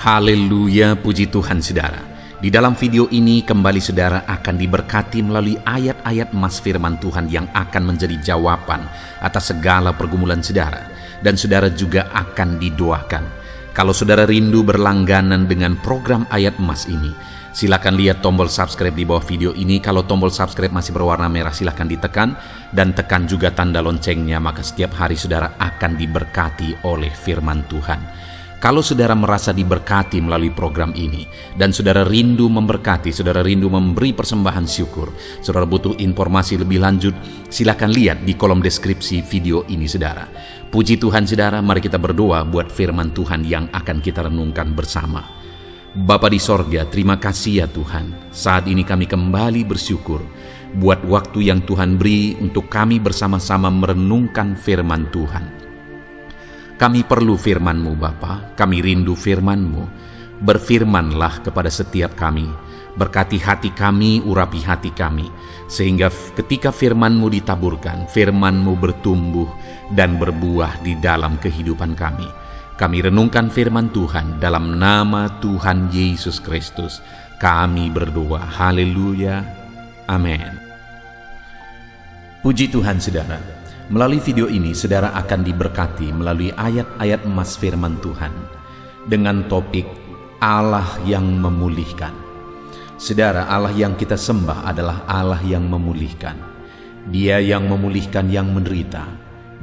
Haleluya, puji Tuhan saudara. Di dalam video ini kembali saudara akan diberkati melalui ayat-ayat emas firman Tuhan yang akan menjadi jawaban atas segala pergumulan saudara. Dan saudara juga akan didoakan. Kalau saudara rindu berlangganan dengan program ayat emas ini, silakan lihat tombol subscribe di bawah video ini. Kalau tombol subscribe masih berwarna merah, silakan ditekan. Dan tekan juga tanda loncengnya, maka setiap hari saudara akan diberkati oleh firman Tuhan. Kalau saudara merasa diberkati melalui program ini, dan saudara rindu memberkati, saudara rindu memberi persembahan syukur, saudara butuh informasi lebih lanjut, silakan lihat di kolom deskripsi video ini saudara. Puji Tuhan saudara, mari kita berdoa buat firman Tuhan yang akan kita renungkan bersama. Bapa di sorga, terima kasih ya Tuhan. Saat ini kami kembali bersyukur buat waktu yang Tuhan beri untuk kami bersama-sama merenungkan firman Tuhan. Kami perlu firman-Mu Bapa, kami rindu firman-Mu. Berfirmanlah kepada setiap kami, berkati hati kami, urapi hati kami, sehingga ketika firman-Mu ditaburkan, firman-Mu bertumbuh dan berbuah di dalam kehidupan kami. Kami renungkan firman Tuhan dalam nama Tuhan Yesus Kristus. Kami berdoa, haleluya, amin. Puji Tuhan saudara. Melalui video ini, saudara akan diberkati melalui ayat-ayat emas firman Tuhan dengan topik Allah yang memulihkan. Saudara, Allah yang kita sembah adalah Allah yang memulihkan. Dia yang memulihkan yang menderita.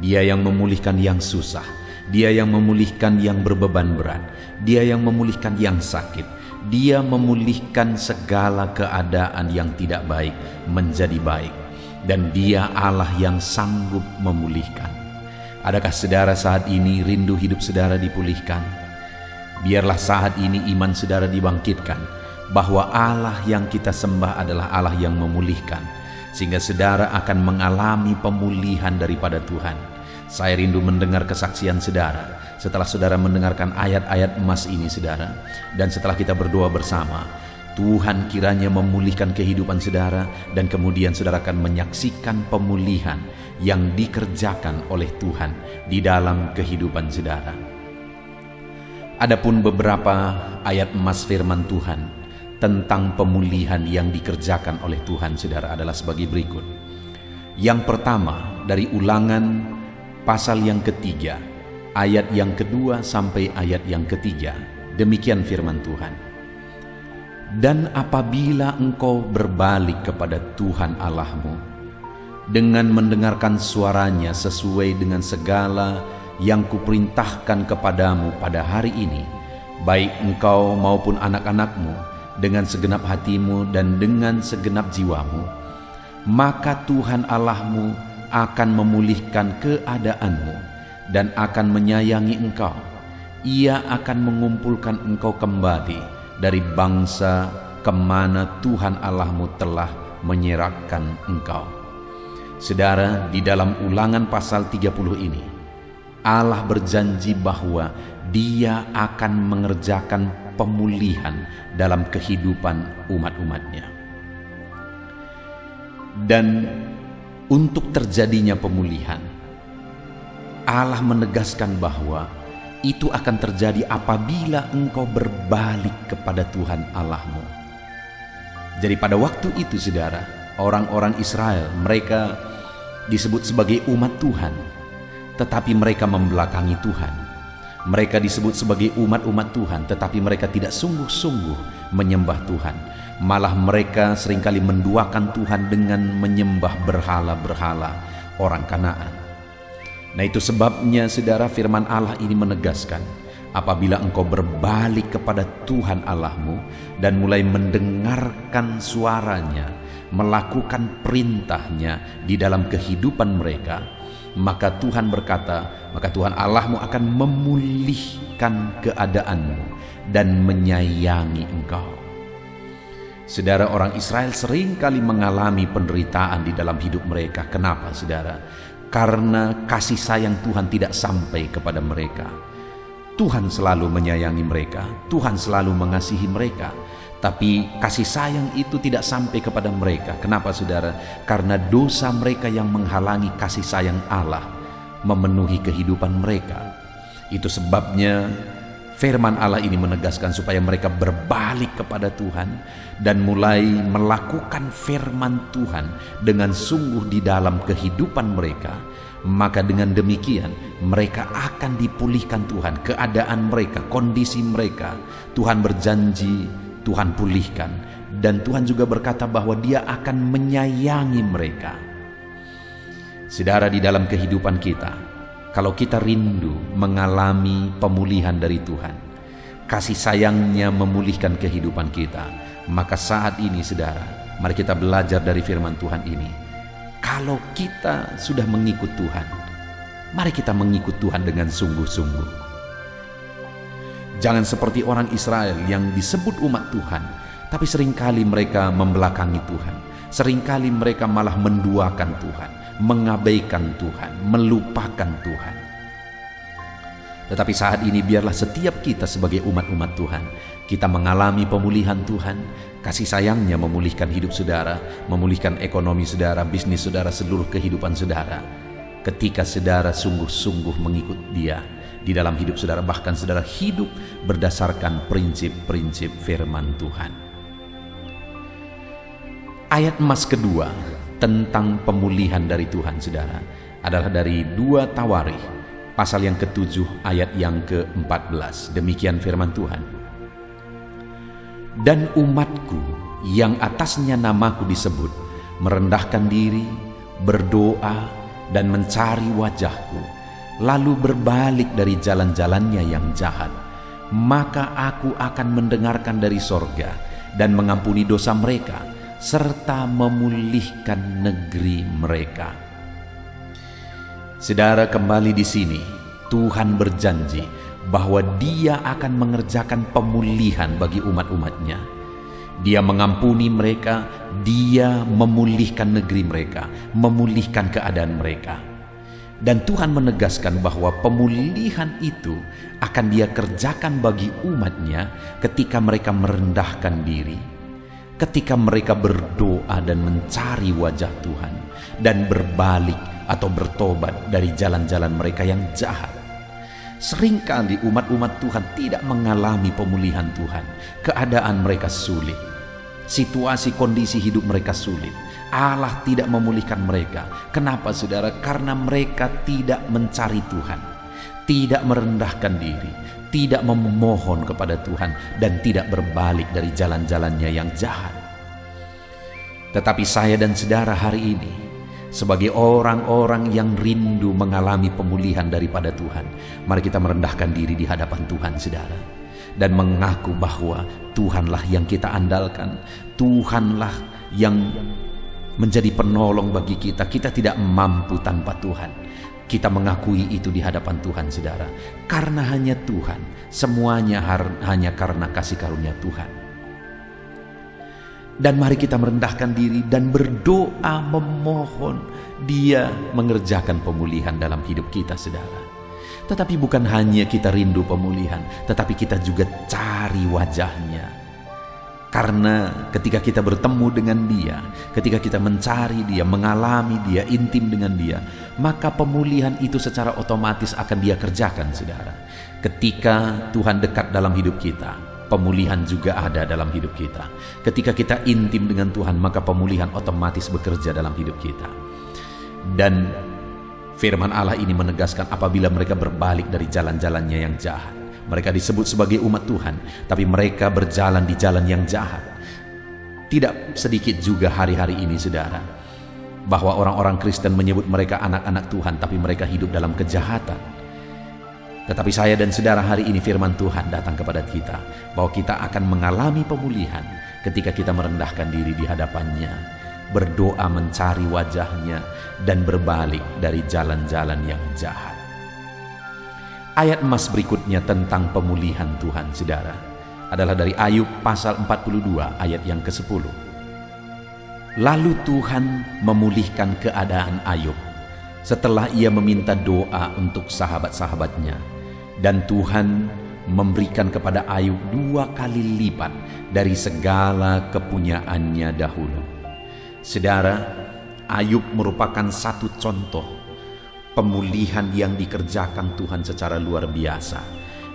Dia yang memulihkan yang susah. Dia yang memulihkan yang berbeban berat. Dia yang memulihkan yang sakit. Dia memulihkan segala keadaan yang tidak baik menjadi baik. Dan Dia Allah yang sanggup memulihkan. Adakah saudara saat ini rindu hidup saudara dipulihkan? Biarlah saat ini iman saudara dibangkitkan bahwa Allah yang kita sembah adalah Allah yang memulihkan, sehingga saudara akan mengalami pemulihan daripada Tuhan. Saya rindu mendengar kesaksian saudara setelah saudara mendengarkan ayat-ayat emas ini saudara, dan setelah kita berdoa bersama, Tuhan kiranya memulihkan kehidupan saudara, dan kemudian saudara akan menyaksikan pemulihan yang dikerjakan oleh Tuhan di dalam kehidupan saudara. Adapun beberapa ayat emas firman Tuhan tentang pemulihan yang dikerjakan oleh Tuhan saudara adalah sebagai berikut. Yang pertama dari Ulangan pasal yang ketiga, ayat yang kedua sampai ayat yang ketiga. Demikian firman Tuhan. Dan apabila engkau berbalik kepada Tuhan Allahmu dengan mendengarkan suaranya sesuai dengan segala yang kuperintahkan kepadamu pada hari ini, baik engkau maupun anak-anakmu, dengan segenap hatimu dan dengan segenap jiwamu, maka Tuhan Allahmu akan memulihkan keadaanmu dan akan menyayangi engkau. Ia akan mengumpulkan engkau kembali dari bangsa kemana Tuhan Allahmu telah menyerahkan engkau. Saudara, di dalam Ulangan pasal 30 ini, Allah berjanji bahwa Dia akan mengerjakan pemulihan dalam kehidupan umat-umatnya. Dan untuk terjadinya pemulihan, Allah menegaskan bahwa itu akan terjadi apabila engkau berbalik kepada Tuhan Allahmu. Jadi pada waktu itu saudara, orang-orang Israel, mereka disebut sebagai umat Tuhan, tetapi mereka membelakangi Tuhan. Mereka disebut sebagai umat-umat Tuhan, tetapi mereka tidak sungguh-sungguh menyembah Tuhan. Malah mereka seringkali menduakan Tuhan dengan menyembah berhala-berhala orang Kanaan. Nah itu sebabnya saudara, firman Allah ini menegaskan, apabila engkau berbalik kepada Tuhan Allahmu dan mulai mendengarkan suaranya, melakukan perintahnya di dalam kehidupan mereka, maka Tuhan berkata, maka Tuhan Allahmu akan memulihkan keadaanmu dan menyayangi engkau. Saudara, orang Israel seringkali mengalami penderitaan di dalam hidup mereka. Kenapa saudara? Karena kasih sayang Tuhan tidak sampai kepada mereka. Tuhan selalu menyayangi mereka, Tuhan selalu mengasihi mereka, tapi kasih sayang itu tidak sampai kepada mereka. Kenapa saudara? Karena dosa mereka yang menghalangi kasih sayang Allah memenuhi kehidupan mereka. Itu sebabnya Firman Allah ini menegaskan supaya mereka berbalik kepada Tuhan dan mulai melakukan firman Tuhan dengan sungguh di dalam kehidupan mereka. Maka dengan demikian mereka akan dipulihkan Tuhan, keadaan mereka, kondisi mereka. Tuhan berjanji, Tuhan pulihkan, dan Tuhan juga berkata bahwa Dia akan menyayangi mereka. Saudara, di dalam kehidupan kita, kalau kita rindu mengalami pemulihan dari Tuhan, kasih sayang-Nya memulihkan kehidupan kita, maka saat ini saudara, mari kita belajar dari firman Tuhan ini. Kalau kita sudah mengikut Tuhan, mari kita mengikut Tuhan dengan sungguh-sungguh. Jangan seperti orang Israel yang disebut umat Tuhan, tapi seringkali mereka membelakangi Tuhan. Seringkali mereka malah menduakan Tuhan, mengabaikan Tuhan, melupakan Tuhan. Tetapi saat ini biarlah setiap kita sebagai umat-umat Tuhan, kita mengalami pemulihan Tuhan, kasih sayang-Nya memulihkan hidup saudara, memulihkan ekonomi saudara, bisnis saudara, seluruh kehidupan saudara. Ketika saudara sungguh-sungguh mengikut Dia di dalam hidup saudara, bahkan saudara hidup berdasarkan prinsip-prinsip firman Tuhan. Ayat emas kedua tentang pemulihan dari Tuhan saudara adalah dari 2 Tawarikh pasal yang ke-7 ayat yang ke-14. Demikian firman Tuhan. Dan umatku yang atasnya namaku disebut merendahkan diri, berdoa dan mencari wajahku, lalu berbalik dari jalan-jalannya yang jahat, maka aku akan mendengarkan dari sorga dan mengampuni dosa mereka serta memulihkan negeri mereka. Saudara, kembali di sini Tuhan berjanji bahwa Dia akan mengerjakan pemulihan bagi umat-umatnya. Dia mengampuni mereka, Dia memulihkan negeri mereka, memulihkan keadaan mereka. Dan Tuhan menegaskan bahwa pemulihan itu akan Dia kerjakan bagi umatnya ketika mereka merendahkan diri, ketika mereka berdoa dan mencari wajah Tuhan, dan berbalik atau bertobat dari jalan-jalan mereka yang jahat. Seringkali umat-umat Tuhan tidak mengalami pemulihan Tuhan. Keadaan mereka sulit, situasi kondisi hidup mereka sulit. Allah tidak memulihkan mereka. Kenapa saudara? Karena mereka tidak mencari Tuhan, tidak merendahkan diri, tidak memohon kepada Tuhan, dan tidak berbalik dari jalan-jalannya yang jahat. Tetapi saya dan saudara hari ini, sebagai orang-orang yang rindu mengalami pemulihan daripada Tuhan, mari kita merendahkan diri di hadapan Tuhan saudara, dan mengaku bahwa Tuhanlah yang kita andalkan, Tuhanlah yang menjadi penolong bagi kita. Kita tidak mampu tanpa Tuhan. Kita mengakui itu di hadapan Tuhan saudara, karena hanya Tuhan, semuanya hanya karena kasih karunia Tuhan. Dan mari kita merendahkan diri dan berdoa memohon Dia mengerjakan pemulihan dalam hidup kita saudara. Tetapi bukan hanya kita rindu pemulihan, tetapi kita juga cari wajah-Nya. Karena ketika kita bertemu dengan Dia, ketika kita mencari Dia, mengalami Dia, intim dengan Dia, maka pemulihan itu secara otomatis akan Dia kerjakan saudara. Ketika Tuhan dekat dalam hidup kita, pemulihan juga ada dalam hidup kita. Ketika kita intim dengan Tuhan, maka pemulihan otomatis bekerja dalam hidup kita. Dan firman Allah ini menegaskan apabila mereka berbalik dari jalan-jalannya yang jahat. Mereka disebut sebagai umat Tuhan, tapi mereka berjalan di jalan yang jahat. Tidak sedikit juga hari-hari ini saudara, bahwa orang-orang Kristen menyebut mereka anak-anak Tuhan, tapi mereka hidup dalam kejahatan. Tetapi saya dan saudara, hari ini firman Tuhan datang kepada kita, bahwa kita akan mengalami pemulihan ketika kita merendahkan diri di hadapan-Nya, berdoa mencari wajah-Nya, dan berbalik dari jalan-jalan yang jahat. Ayat emas berikutnya tentang pemulihan Tuhan saudara adalah dari Ayub pasal 42 ayat yang ke-10. Lalu Tuhan memulihkan keadaan Ayub setelah ia meminta doa untuk sahabat-sahabatnya, dan Tuhan memberikan kepada Ayub 2 kali lipat dari segala kepunyaannya dahulu. Saudara, Ayub merupakan satu contoh pemulihan yang dikerjakan Tuhan secara luar biasa,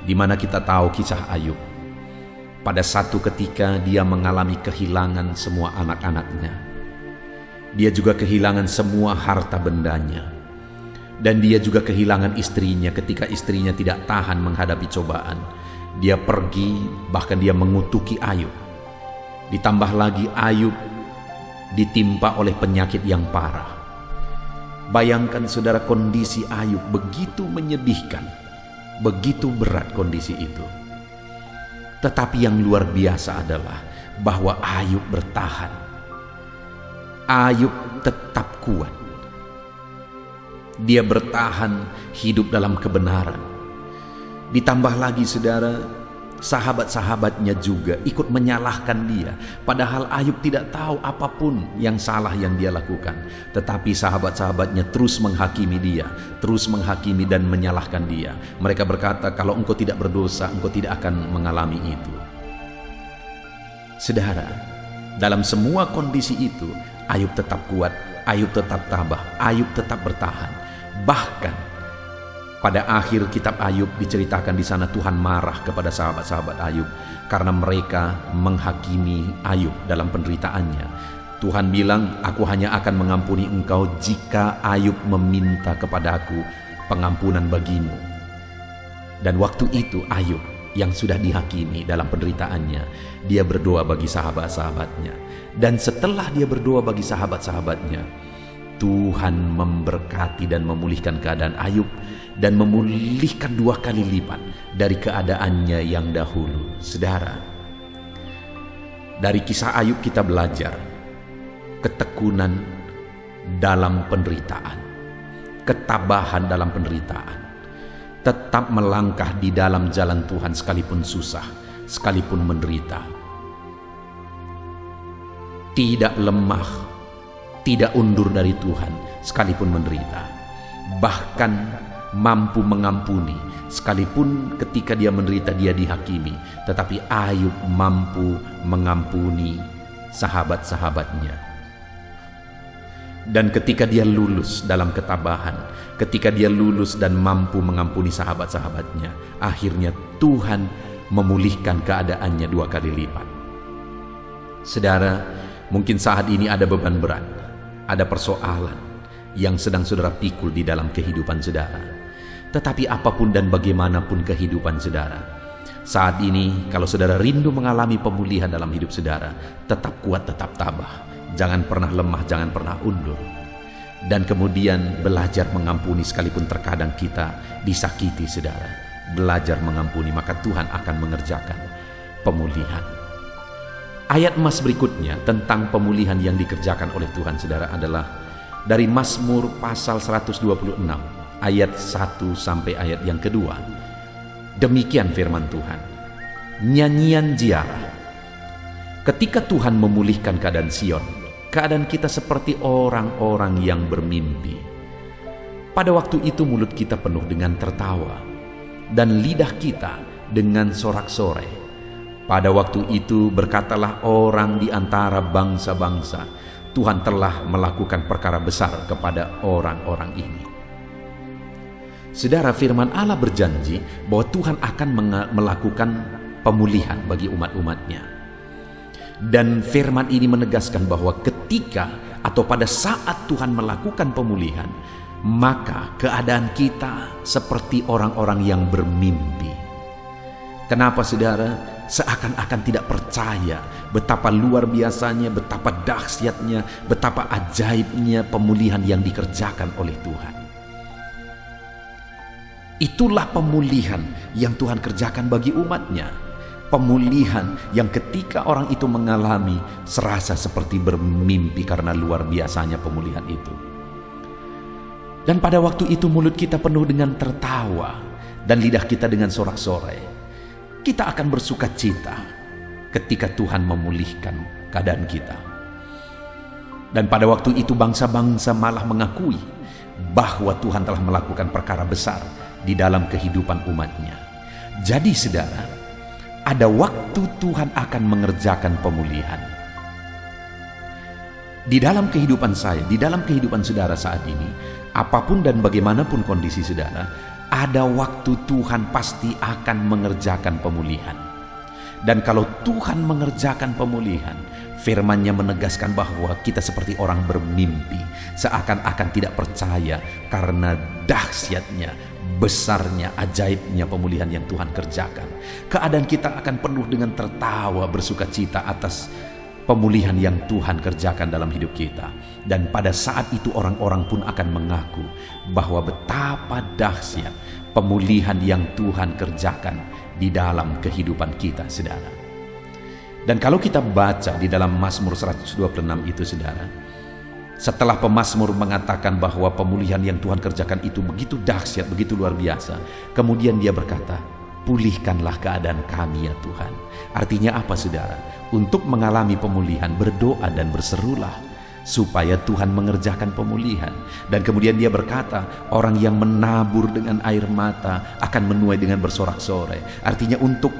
di mana kita tahu kisah Ayub. Pada satu ketika dia mengalami kehilangan semua anak-anaknya. Dia juga kehilangan semua harta bendanya. Dan dia juga kehilangan istrinya ketika istrinya tidak tahan menghadapi cobaan. Dia pergi, bahkan dia mengutuki Ayub. Ditambah lagi Ayub ditimpa oleh penyakit yang parah. Bayangkan saudara, kondisi Ayub begitu menyedihkan, begitu berat kondisi itu. Tetapi yang luar biasa adalah bahwa Ayub bertahan. Ayub tetap kuat. Dia bertahan hidup dalam kebenaran. Ditambah lagi saudara, sahabat-sahabatnya juga ikut menyalahkan dia. Padahal Ayub tidak tahu apapun yang salah yang dia lakukan. Tetapi sahabat-sahabatnya terus menghakimi dia, terus menghakimi dan menyalahkan dia. Mereka berkata, kalau engkau tidak berdosa, engkau tidak akan mengalami itu. Saudara, dalam semua kondisi itu, Ayub tetap kuat, Ayub tetap tabah, Ayub tetap bertahan. Bahkan pada akhir kitab Ayub diceritakan di sana Tuhan marah kepada sahabat-sahabat Ayub karena mereka menghakimi Ayub dalam penderitaannya. Tuhan bilang, aku hanya akan mengampuni engkau jika Ayub meminta kepadaku pengampunan bagimu. Dan waktu itu Ayub yang sudah dihakimi dalam penderitaannya, dia berdoa bagi sahabat-sahabatnya. Dan setelah dia berdoa bagi sahabat-sahabatnya, Tuhan memberkati dan memulihkan keadaan Ayub dan memulihkan 2 kali lipat dari keadaannya yang dahulu. Saudara, dari kisah Ayub kita belajar ketekunan dalam penderitaan, ketabahan dalam penderitaan, tetap melangkah di dalam jalan Tuhan sekalipun susah, sekalipun menderita, tidak lemah, tidak undur dari Tuhan sekalipun menderita, bahkan mampu mengampuni sekalipun ketika dia menderita dia dihakimi. Tetapi Ayub mampu mengampuni sahabat-sahabatnya. Dan ketika dia lulus dalam ketabahan, ketika dia lulus dan mampu mengampuni sahabat-sahabatnya, akhirnya Tuhan memulihkan keadaannya 2 kali lipat. Saudara, mungkin saat ini ada beban berat, ada persoalan yang sedang saudara pikul di dalam kehidupan saudara. Tetapi apapun dan bagaimanapun kehidupan saudara, saat ini kalau saudara rindu mengalami pemulihan dalam hidup saudara, tetap kuat, tetap tabah. Jangan pernah lemah, jangan pernah undur. Dan kemudian belajar mengampuni sekalipun terkadang kita disakiti saudara. Belajar mengampuni, maka Tuhan akan mengerjakan pemulihan. Ayat emas berikutnya tentang pemulihan yang dikerjakan oleh Tuhan saudara adalah dari Mazmur pasal 126 ayat 1 sampai ayat yang kedua. Demikian firman Tuhan. Nyanyian ziarah. Ketika Tuhan memulihkan keadaan Sion, keadaan kita seperti orang-orang yang bermimpi. Pada waktu itu mulut kita penuh dengan tertawa dan lidah kita dengan sorak-sorai. Pada waktu itu berkatalah orang di antara bangsa-bangsa, Tuhan telah melakukan perkara besar kepada orang-orang ini. Saudara, firman Allah berjanji bahwa Tuhan akan melakukan pemulihan bagi umat-umatnya. Dan firman ini menegaskan bahwa ketika atau pada saat Tuhan melakukan pemulihan, maka keadaan kita seperti orang-orang yang bermimpi. Kenapa saudara? Seakan-akan tidak percaya betapa luar biasanya, betapa dahsyatnya, betapa ajaibnya pemulihan yang dikerjakan oleh Tuhan. Itulah pemulihan yang Tuhan kerjakan bagi umatnya. Pemulihan yang ketika orang itu mengalami serasa seperti bermimpi karena luar biasanya pemulihan itu. Dan pada waktu itu mulut kita penuh dengan tertawa dan lidah kita dengan sorak-sorai. Kita akan bersuka cita ketika Tuhan memulihkan keadaan kita. Dan pada waktu itu bangsa-bangsa malah mengakui bahwa Tuhan telah melakukan perkara besar di dalam kehidupan umatnya. Jadi saudara, ada waktu Tuhan akan mengerjakan pemulihan. Di dalam kehidupan saya, di dalam kehidupan saudara saat ini, apapun dan bagaimanapun kondisi saudara, ada waktu Tuhan pasti akan mengerjakan pemulihan. Dan kalau Tuhan mengerjakan pemulihan, firman-Nya menegaskan bahwa kita seperti orang bermimpi, seakan-akan tidak percaya karena dahsyatnya, besarnya, ajaibnya pemulihan yang Tuhan kerjakan. Keadaan kita akan penuh dengan tertawa bersukacita atas pemulihan yang Tuhan kerjakan dalam hidup kita. Dan pada saat itu orang-orang pun akan mengaku bahwa betapa dahsyat pemulihan yang Tuhan kerjakan di dalam kehidupan kita, saudara. Dan kalau kita baca di dalam Mazmur 126 itu, saudara, setelah pemazmur mengatakan bahwa pemulihan yang Tuhan kerjakan itu begitu dahsyat, begitu luar biasa, kemudian dia berkata, pulihkanlah keadaan kami ya Tuhan. Artinya apa, saudara? Untuk mengalami pemulihan, berdoa dan berserulah supaya Tuhan mengerjakan pemulihan. Dan kemudian dia berkata, orang yang menabur dengan air mata akan menuai dengan bersorak-sorai. Artinya untuk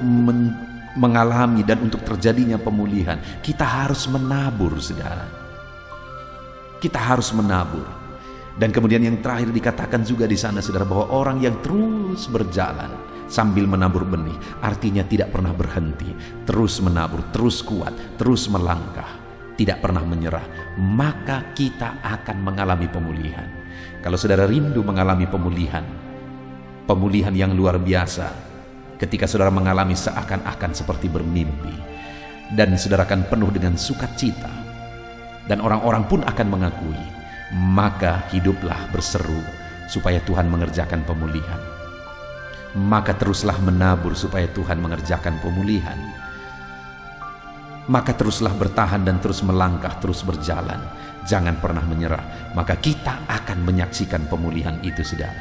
mengalami dan untuk terjadinya pemulihan, kita harus menabur, saudara. Kita harus menabur. Dan kemudian yang terakhir dikatakan juga di sana, saudara, bahwa orang yang terus berjalan sambil menabur benih, artinya tidak pernah berhenti, terus menabur, terus kuat, terus melangkah, tidak pernah menyerah, maka kita akan mengalami pemulihan. Kalau saudara rindu mengalami pemulihan yang luar biasa, ketika saudara mengalami seakan-akan seperti bermimpi, dan saudara akan penuh dengan sukacita, dan orang-orang pun akan mengakui, maka hiduplah berseru supaya Tuhan mengerjakan pemulihan. Maka teruslah menabur supaya Tuhan mengerjakan pemulihan. Maka teruslah bertahan dan terus melangkah, terus berjalan. Jangan pernah menyerah. Maka kita akan menyaksikan pemulihan itu, saudara.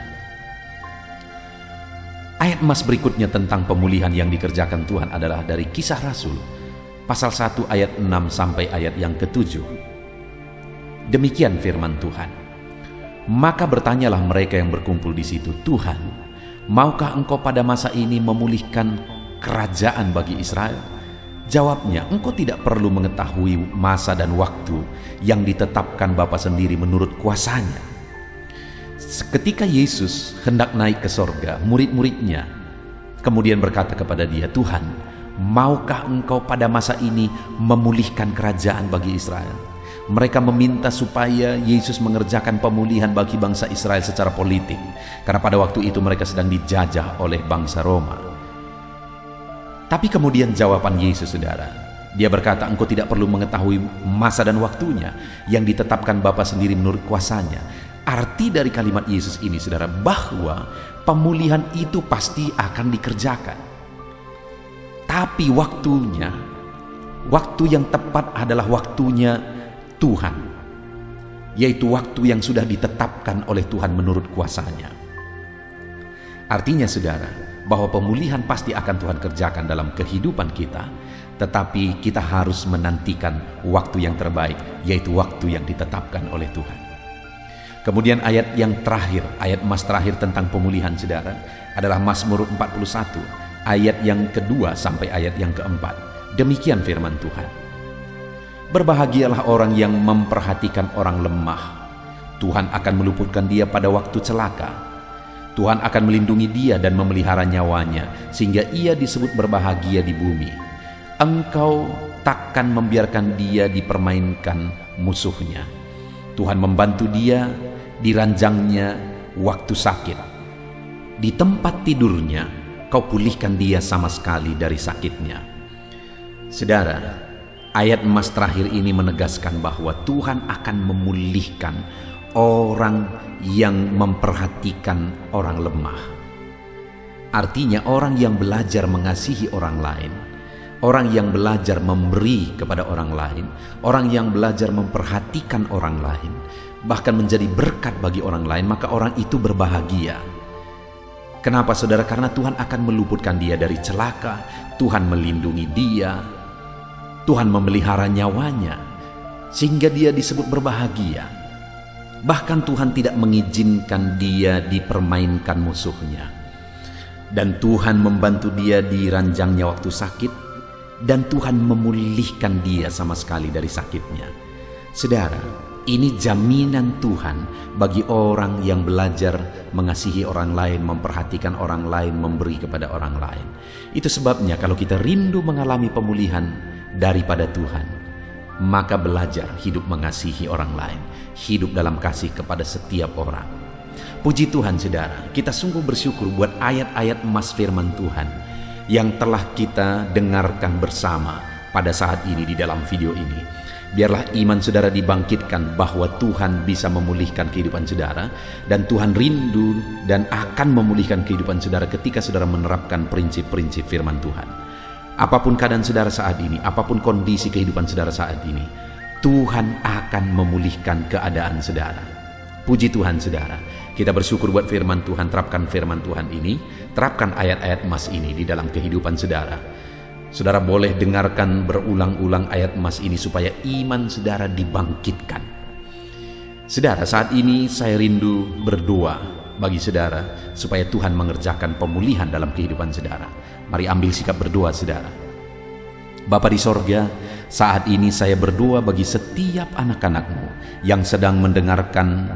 Ayat emas berikutnya tentang pemulihan yang dikerjakan Tuhan adalah dari Kisah Rasul, pasal 1 ayat 6 sampai ayat yang ke-7. Demikian firman Tuhan. Maka bertanyalah mereka yang berkumpul di situ, Tuhan, maukah engkau pada masa ini memulihkan kerajaan bagi Israel? Jawabnya, engkau tidak perlu mengetahui masa dan waktu yang ditetapkan Bapa sendiri menurut kuasanya. Ketika Yesus hendak naik ke sorga, murid-muridnya kemudian berkata kepada dia, Tuhan, maukah engkau pada masa ini memulihkan kerajaan bagi Israel? Mereka meminta supaya Yesus mengerjakan pemulihan bagi bangsa Israel secara politik, karena pada waktu itu mereka sedang dijajah oleh bangsa Roma. Tapi kemudian jawaban Yesus, saudara, dia berkata, engkau tidak perlu mengetahui masa dan waktunya yang ditetapkan Bapa sendiri menurut kuasanya. Arti dari kalimat Yesus ini, saudara, bahwa pemulihan itu pasti akan dikerjakan. Tapi waktunya, waktu yang tepat adalah waktunya Tuhan, yaitu waktu yang sudah ditetapkan oleh Tuhan menurut kuasanya. Artinya, saudara, bahwa pemulihan pasti akan Tuhan kerjakan dalam kehidupan kita, tetapi kita harus menantikan waktu yang terbaik, yaitu waktu yang ditetapkan oleh Tuhan. Kemudian ayat yang terakhir, ayat emas terakhir tentang pemulihan, saudara, adalah Mazmur 41, ayat yang kedua sampai ayat yang keempat. Demikian firman Tuhan. Berbahagialah orang yang memperhatikan orang lemah. Tuhan akan meluputkan dia pada waktu celaka. Tuhan akan melindungi dia dan memelihara nyawanya, sehingga ia disebut berbahagia di bumi. Engkau takkan membiarkan dia dipermainkan musuhnya. Tuhan membantu dia di ranjangnya waktu sakit. Di tempat tidurnya, kau pulihkan dia sama sekali dari sakitnya. Saudara, ayat emas terakhir ini menegaskan bahwa Tuhan akan memulihkan orang yang memperhatikan orang lemah. Artinya orang yang belajar mengasihi orang lain, orang yang belajar memberi kepada orang lain, orang yang belajar memperhatikan orang lain, bahkan menjadi berkat bagi orang lain, maka orang itu berbahagia. Kenapa, saudara? Karena Tuhan akan meluputkan dia dari celaka, Tuhan melindungi dia, Tuhan memelihara nyawanya, sehingga dia disebut berbahagia. Bahkan Tuhan tidak mengizinkan dia dipermainkan musuhnya. Dan Tuhan membantu dia di ranjangnya waktu sakit, dan Tuhan memulihkan dia sama sekali dari sakitnya. Saudara, Ini jaminan Tuhan bagi orang yang belajar mengasihi orang lain, memperhatikan orang lain, memberi kepada orang lain. Itu sebabnya kalau kita rindu mengalami pemulihan daripada Tuhan, maka belajar hidup mengasihi orang lain, hidup dalam kasih kepada setiap orang. Puji Tuhan saudara, kita sungguh bersyukur buat ayat-ayat emas firman Tuhan yang telah kita dengarkan bersama pada saat ini di dalam video ini. Biarlah iman saudara dibangkitkan bahwa Tuhan bisa memulihkan kehidupan saudara, dan Tuhan rindu dan akan memulihkan kehidupan saudara ketika saudara menerapkan prinsip-prinsip firman Tuhan. Apapun keadaan saudara saat ini, apapun kondisi kehidupan saudara saat ini, Tuhan akan memulihkan keadaan saudara. Puji Tuhan saudara, kita bersyukur buat firman Tuhan. Terapkan firman Tuhan ini, terapkan ayat-ayat emas ini di dalam kehidupan saudara. Saudara boleh dengarkan berulang-ulang ayat emas ini supaya iman saudara dibangkitkan. Saudara, saat ini saya rindu berdoa bagi saudara supaya Tuhan mengerjakan pemulihan dalam kehidupan saudara. Mari ambil sikap berdoa saudara. Bapa di sorga, saat ini saya berdoa bagi setiap anak-anak-Mu yang sedang mendengarkan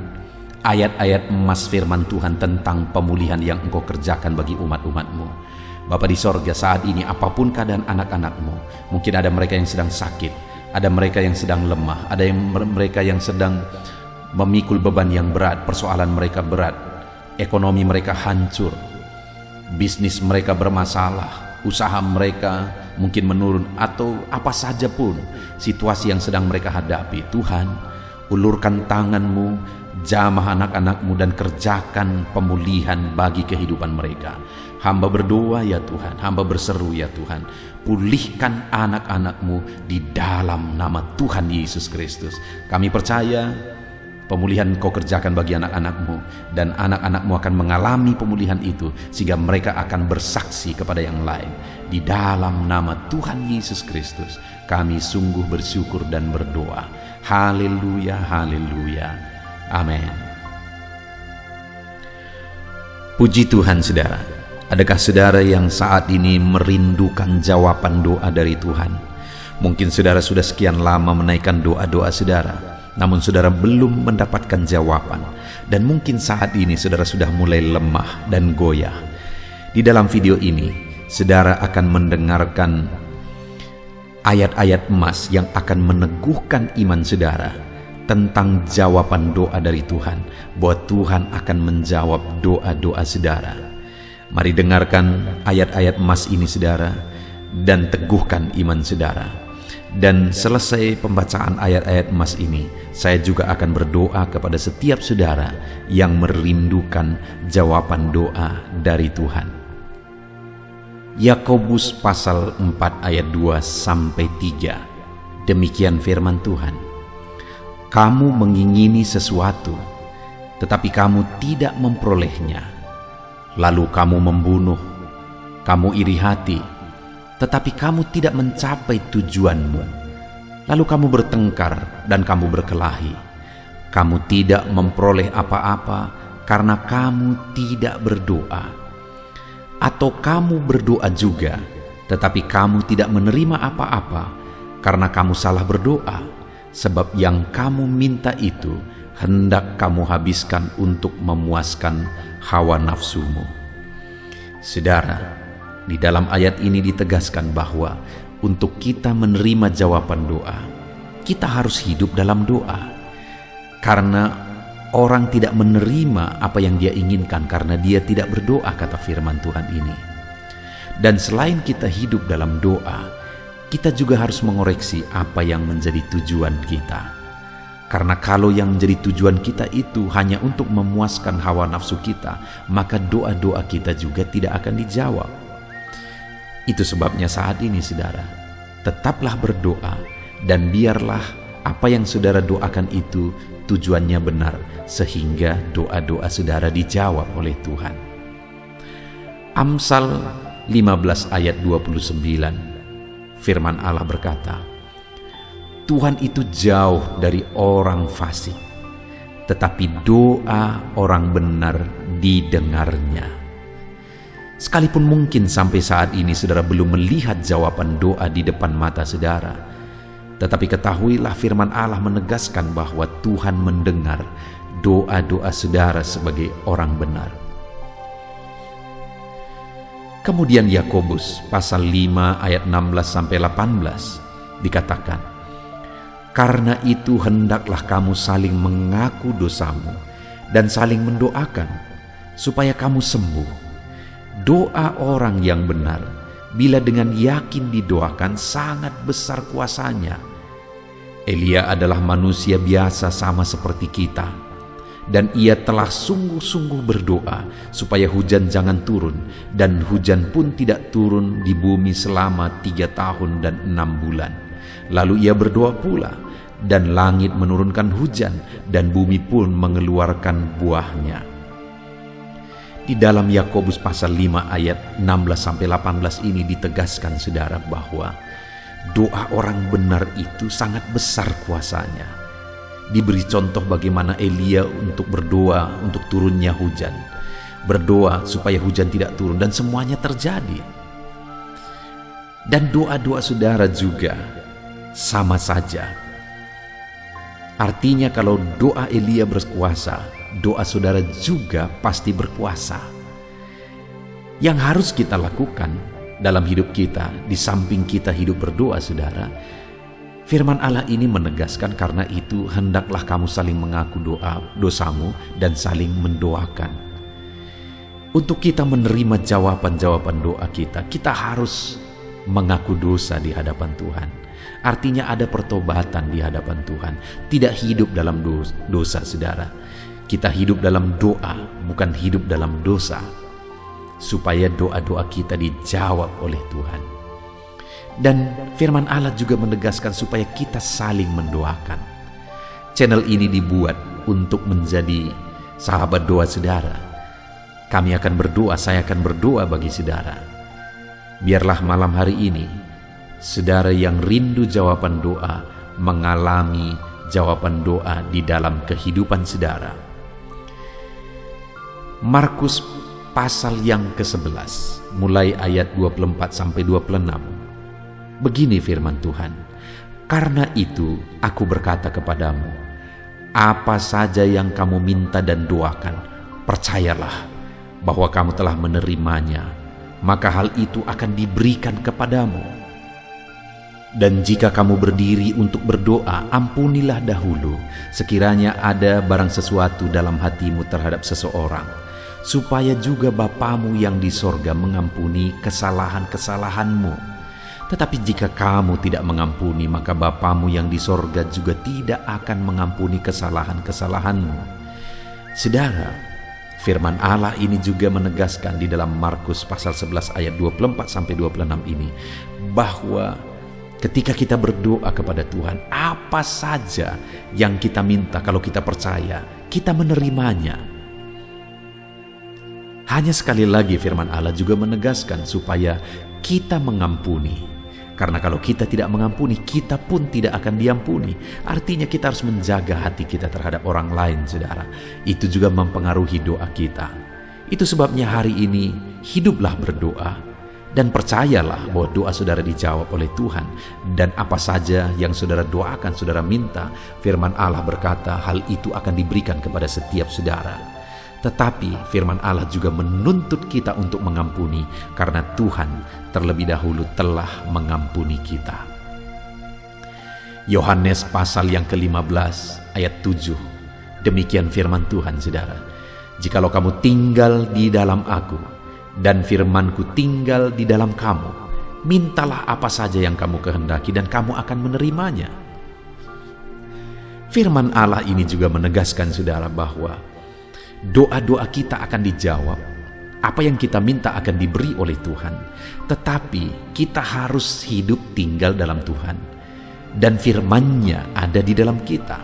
ayat-ayat emas firman Tuhan tentang pemulihan yang Engkau kerjakan bagi umat-umat-Mu. Bapa di sorga, saat ini apapun keadaan anak-anak-Mu, mungkin ada mereka yang sedang sakit, ada mereka yang sedang lemah, ada mereka yang sedang memikul beban yang berat, persoalan mereka berat, ekonomi mereka hancur, bisnis mereka bermasalah, usaha mereka mungkin menurun, atau apa saja pun situasi yang sedang mereka hadapi. Tuhan, ulurkan tangan-Mu, jamah anak-anak-Mu dan kerjakan pemulihan bagi kehidupan mereka. Hamba berdoa ya Tuhan, hamba berseru ya Tuhan, pulihkan anak-anak-Mu di dalam nama Tuhan Yesus Kristus. Kami percaya pemulihan Kau kerjakan bagi anak-anak-Mu, dan anak-anak-Mu akan mengalami pemulihan itu sehingga mereka akan bersaksi kepada yang lain. Di dalam nama Tuhan Yesus Kristus kami sungguh bersyukur dan berdoa. Haleluya, haleluya, amin. Puji Tuhan saudara. Adakah saudara yang saat ini merindukan jawaban doa dari Tuhan? Mungkin saudara sudah sekian lama menaikkan doa-doa saudara, namun saudara belum mendapatkan jawaban. Dan mungkin saat ini saudara sudah mulai lemah dan goyah. Di dalam video ini, saudara akan mendengarkan ayat-ayat emas yang akan meneguhkan iman saudara tentang jawaban doa dari Tuhan, bahwa Tuhan akan menjawab doa-doa saudara. Mari dengarkan ayat-ayat emas ini saudara, dan teguhkan iman saudara. Dan selesai pembacaan ayat-ayat emas ini, saya juga akan berdoa kepada setiap saudara yang merindukan jawaban doa dari Tuhan. Yakobus pasal 4 ayat 2-3. Demikian firman Tuhan. Kamu mengingini sesuatu, tetapi kamu tidak memperolehnya. Lalu kamu membunuh, kamu iri hati, tetapi kamu tidak mencapai tujuanmu. Lalu kamu bertengkar dan kamu berkelahi. Kamu tidak memperoleh apa-apa karena kamu tidak berdoa. Atau kamu berdoa juga, tetapi kamu tidak menerima apa-apa karena kamu salah berdoa, sebab yang kamu minta itu hendak kamu habiskan untuk memuaskan hawa nafsumu. Saudara, di dalam ayat ini ditegaskan bahwa untuk kita menerima jawaban doa, kita harus hidup dalam doa. Karena orang tidak menerima apa yang dia inginkan karena dia tidak berdoa, kata firman Tuhan ini. Dan selain kita hidup dalam doa, kita juga harus mengoreksi apa yang menjadi tujuan kita. Karena kalau yang menjadi tujuan kita itu hanya untuk memuaskan hawa nafsu kita, maka doa-doa kita juga tidak akan dijawab. Itu sebabnya saat ini saudara, tetaplah berdoa, dan biarlah apa yang saudara doakan itu tujuannya benar, sehingga doa-doa saudara dijawab oleh Tuhan. Amsal 15 ayat 29, firman Allah berkata, Tuhan itu jauh dari orang fasik, tetapi doa orang benar didengarnya. Sekalipun mungkin sampai saat ini saudara belum melihat jawaban doa di depan mata saudara, Tetapi ketahuilah firman Allah menegaskan bahwa Tuhan mendengar doa-doa saudara sebagai orang benar. Kemudian Yakobus pasal 5 ayat 16-18 dikatakan, "Karena itu hendaklah kamu saling mengaku dosamu dan saling mendoakan supaya kamu sembuh. Doa orang yang benar bila dengan yakin didoakan sangat besar kuasanya." Elia adalah manusia biasa sama seperti kita, dan ia telah sungguh-sungguh berdoa supaya hujan jangan turun, dan hujan pun tidak turun di bumi selama 3 tahun dan 6 bulan. Lalu ia berdoa pula, dan langit menurunkan hujan, dan bumi pun mengeluarkan buahnya. Di dalam Yakobus pasal 5 ayat 16-18 ini ditegaskan saudara bahwa doa orang benar itu sangat besar kuasanya. Diberi contoh bagaimana Elia untuk berdoa untuk turunnya hujan, berdoa supaya hujan tidak turun, dan semuanya terjadi. Dan doa-doa saudara juga sama saja. Artinya kalau doa Elia berkuasa, doa saudara juga pasti berkuasa. Yang harus kita lakukan dalam hidup kita, di samping kita hidup berdoa saudara, firman Allah ini menegaskan, karena itu hendaklah kamu saling mengaku dosamu dan saling mendoakan. Untuk kita menerima jawaban-jawaban doa kita harus mengaku dosa di hadapan Tuhan. Artinya ada pertobatan di hadapan Tuhan. Tidak hidup dalam dosa saudara. Kita hidup dalam doa, bukan hidup dalam dosa, supaya doa-doa kita dijawab oleh Tuhan. Dan firman Allah juga menegaskan supaya kita saling mendoakan. Channel ini dibuat untuk menjadi sahabat doa saudara. Kami akan berdoa, saya akan berdoa bagi saudara. Biarlah malam hari ini saudara yang rindu jawaban doa mengalami jawaban doa di dalam kehidupan saudara. Markus pasal yang ke-11 mulai ayat 24-26. Begini firman Tuhan, "Karena itu aku berkata kepadamu, apa saja yang kamu minta dan doakan, percayalah bahwa kamu telah menerimanya, maka hal itu akan diberikan kepadamu. Dan jika kamu berdiri untuk berdoa, ampunilah dahulu sekiranya ada barang sesuatu dalam hatimu terhadap seseorang, supaya juga Bapamu yang di sorga mengampuni kesalahan-kesalahanmu. Tetapi jika kamu tidak mengampuni, maka Bapamu yang di sorga juga tidak akan mengampuni kesalahan-kesalahanmu." Saudara, firman Allah ini juga menegaskan di dalam Markus pasal 11 ayat 24-26 ini, bahwa ketika kita berdoa kepada Tuhan, apa saja yang kita minta, kalau kita percaya, kita menerimanya. Hanya sekali lagi firman Allah juga menegaskan supaya kita mengampuni. Karena kalau kita tidak mengampuni, kita pun tidak akan diampuni. Artinya kita harus menjaga hati kita terhadap orang lain, saudara. Itu juga mempengaruhi doa kita. Itu sebabnya hari ini hiduplah berdoa, dan percayalah bahwa doa saudara dijawab oleh Tuhan. Dan apa saja yang saudara doakan, saudara minta, firman Allah berkata hal itu akan diberikan kepada setiap saudara. Tetapi firman Allah juga menuntut kita untuk mengampuni, karena Tuhan terlebih dahulu telah mengampuni kita. Yohanes pasal yang ke-15 ayat 7. Demikian firman Tuhan saudara, "Jikalau kamu tinggal di dalam aku, dan firmanku tinggal di dalam kamu, mintalah apa saja yang kamu kehendaki dan kamu akan menerimanya." Firman Allah ini juga menegaskan saudara bahwa doa-doa kita akan dijawab, apa yang kita minta akan diberi oleh Tuhan. Tetapi kita harus hidup tinggal dalam Tuhan, dan firman-Nya ada di dalam kita.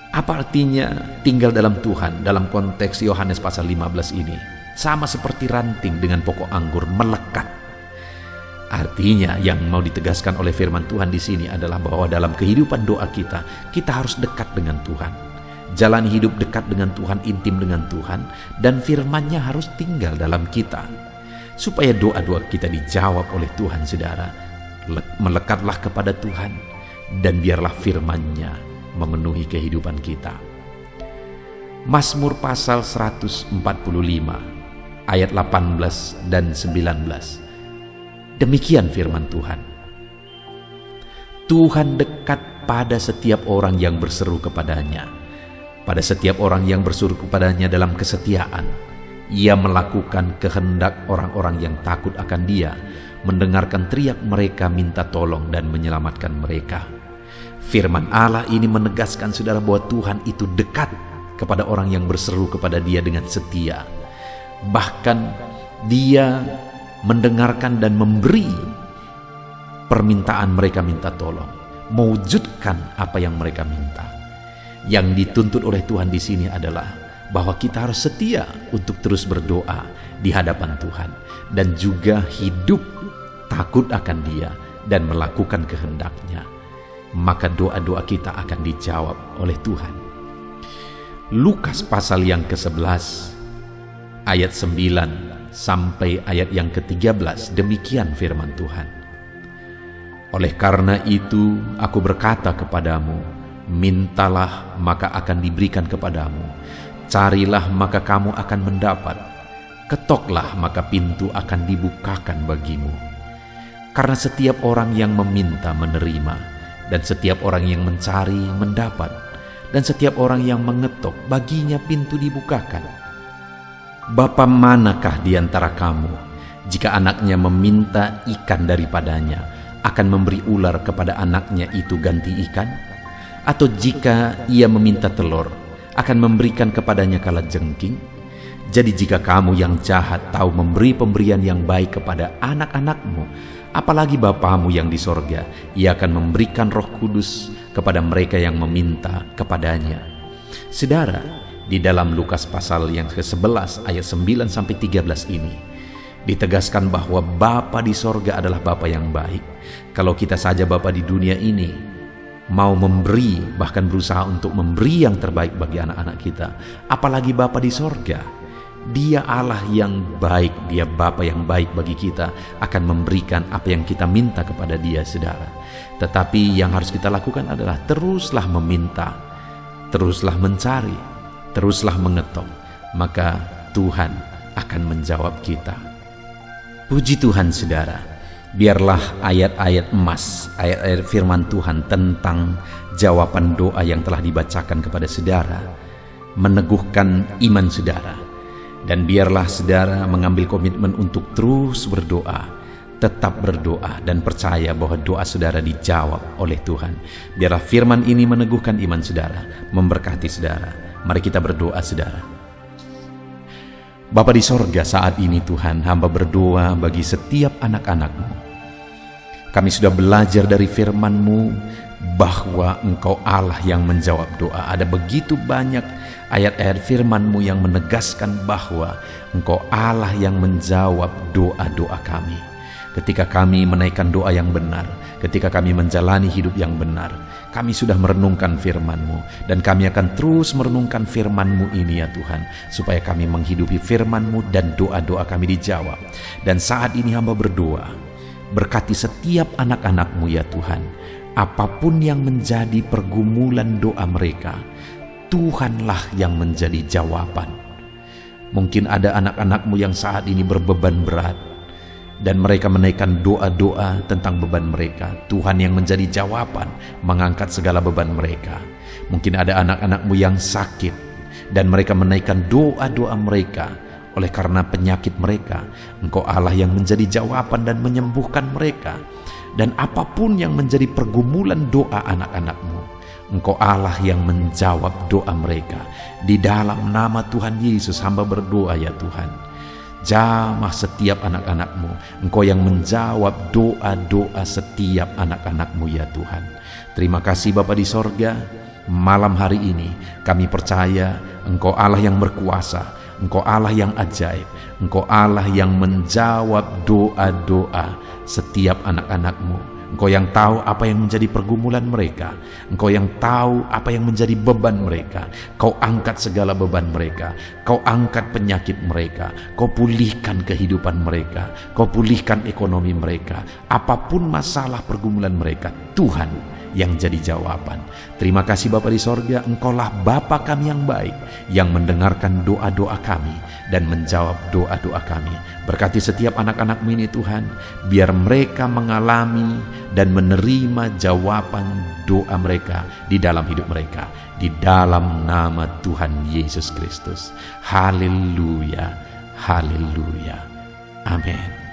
Apa artinya tinggal dalam Tuhan dalam konteks Yohanes pasal 15 ini? Sama seperti ranting dengan pokok anggur melekat. Artinya yang mau ditegaskan oleh firman Tuhan di sini adalah bahwa dalam kehidupan doa kita harus dekat dengan Tuhan. Jalani hidup dekat dengan Tuhan, intim dengan Tuhan, dan firman-Nya harus tinggal dalam kita. Supaya doa-doa kita dijawab oleh Tuhan, saudara, melekatlah kepada Tuhan. dan biarlah firman-Nya memenuhi kehidupan kita. Mazmur pasal 145 ayat 18 dan 19. Demikian firman Tuhan. Tuhan dekat pada setiap orang yang berseru kepadanya, pada setiap orang yang berseru kepadanya dalam kesetiaan. Ia melakukan kehendak orang-orang yang takut akan Dia, mendengarkan teriak mereka minta tolong dan menyelamatkan mereka. Firman Allah ini menegaskan saudara bahwa Tuhan itu dekat kepada orang yang berseru kepada Dia dengan setia. Bahkan Dia mendengarkan dan memberi permintaan mereka minta tolong, mewujudkan apa yang mereka minta. Yang dituntut oleh Tuhan di sini adalah bahwa kita harus setia untuk terus berdoa di hadapan Tuhan dan juga hidup takut akan Dia dan melakukan kehendak-Nya. Maka doa-doa kita akan dijawab oleh Tuhan. Lukas pasal yang ke-11 ayat 9 sampai ayat yang ke-13, demikian firman Tuhan. Oleh karena itu aku berkata kepadamu, mintalah maka akan diberikan kepadamu, carilah maka kamu akan mendapat, ketoklah maka pintu akan dibukakan bagimu. Karena setiap orang yang meminta menerima, dan setiap orang yang mencari mendapat, dan setiap orang yang mengetok baginya pintu dibukakan. Bapa manakah di antara kamu, jika anaknya meminta ikan daripadanya, akan memberi ular kepada anaknya itu ganti ikan? Atau jika ia meminta telur, akan memberikan kepadanya kalajengking? Jadi jika kamu yang jahat tahu memberi pemberian yang baik kepada anak-anakmu, apalagi Bapamu yang di sorga, Ia akan memberikan Roh Kudus kepada mereka yang meminta kepadanya. Saudara, di dalam Lukas pasal yang ke-11 ayat 9 sampai 13 ini ditegaskan bahwa Bapa di sorga adalah Bapa yang baik. Kalau kita saja Bapa di dunia ini mau memberi, bahkan berusaha untuk memberi yang terbaik bagi anak-anak kita, apalagi Bapa di sorga. Dia Allah yang baik, Dia Bapa yang baik bagi kita, akan memberikan apa yang kita minta kepada Dia, saudara. Tetapi yang harus kita lakukan adalah teruslah meminta, teruslah mencari, teruslah mengetok, maka Tuhan akan menjawab kita. Puji Tuhan, saudara. Biarlah ayat-ayat emas, ayat-ayat firman Tuhan tentang jawaban doa yang telah dibacakan kepada saudara meneguhkan iman saudara. Dan biarlah saudara mengambil komitmen untuk terus berdoa, tetap berdoa dan percaya bahwa doa saudara dijawab oleh Tuhan. Biarlah firman ini meneguhkan iman saudara, memberkati saudara. Mari kita berdoa, saudara. Bapa di sorga, saat ini Tuhan, hamba berdoa bagi setiap anak-anak-Mu. Kami sudah belajar dari firman-Mu bahwa Engkau Allah yang menjawab doa. Ada begitu banyak ayat-ayat firman-Mu yang menegaskan bahwa Engkau Allah yang menjawab doa-doa kami. Ketika kami menaikkan doa yang benar, ketika kami menjalani hidup yang benar, kami sudah merenungkan firman-Mu, dan kami akan terus merenungkan firman-Mu ini ya Tuhan, supaya kami menghidupi firman-Mu dan doa-doa kami dijawab. Dan saat ini hamba berdoa, berkati setiap anak-anak-Mu ya Tuhan. Apapun yang menjadi pergumulan doa mereka, Tuhanlah yang menjadi jawaban. Mungkin ada anak-anak-Mu yang saat ini berbeban berat, dan mereka menaikkan doa-doa tentang beban mereka. Tuhan yang menjadi jawaban, mengangkat segala beban mereka. Mungkin ada anak-anak-Mu yang sakit, dan mereka menaikkan doa-doa mereka. Oleh karena penyakit mereka, Engkau Allah yang menjadi jawaban dan menyembuhkan mereka. Dan apapun yang menjadi pergumulan doa anak-anak-Mu, Engkau Allah yang menjawab doa mereka. Di dalam nama Tuhan Yesus hamba berdoa ya Tuhan, jamah setiap anak-anak-Mu. Engkau yang menjawab doa-doa setiap anak-anak-Mu ya Tuhan. Terima kasih Bapa di sorga. Malam hari ini kami percaya Engkau Allah yang berkuasa, Engkau Allah yang ajaib, Engkau Allah yang menjawab doa-doa setiap anak-anak-Mu. Engkau yang tahu apa yang menjadi pergumulan mereka, Engkau yang tahu apa yang menjadi beban mereka. Kau angkat segala beban mereka, Kau angkat penyakit mereka, Kau pulihkan kehidupan mereka, Kau pulihkan ekonomi mereka. Apapun masalah pergumulan mereka, Tuhan yang jadi jawaban. Terima kasih Bapa di sorga, Engkaulah Bapa kami yang baik, yang mendengarkan doa-doa kami dan menjawab doa-doa kami. Berkati setiap anak-anak-Mu ini Tuhan, biar mereka mengalami dan menerima jawaban doa mereka di dalam hidup mereka. Di dalam nama Tuhan Yesus Kristus. Haleluya, haleluya, amin.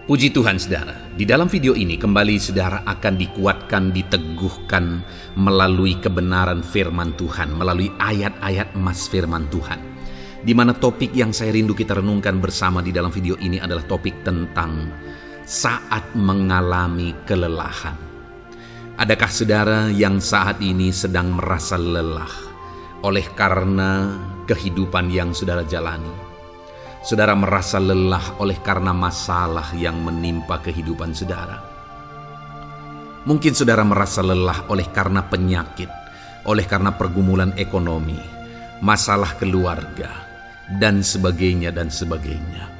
Puji Tuhan saudara, di dalam video ini kembali saudara akan dikuatkan, diteguhkan melalui kebenaran firman Tuhan, melalui ayat-ayat emas firman Tuhan. Di mana topik yang saya rindu kita renungkan bersama di dalam video ini adalah topik tentang saat mengalami kelelahan. Adakah saudara yang saat ini sedang merasa lelah oleh karena kehidupan yang saudara jalani? Saudara merasa lelah oleh karena masalah yang menimpa kehidupan saudara. Mungkin saudara merasa lelah oleh karena penyakit, oleh karena pergumulan ekonomi, masalah keluarga, dan sebagainya dan sebagainya.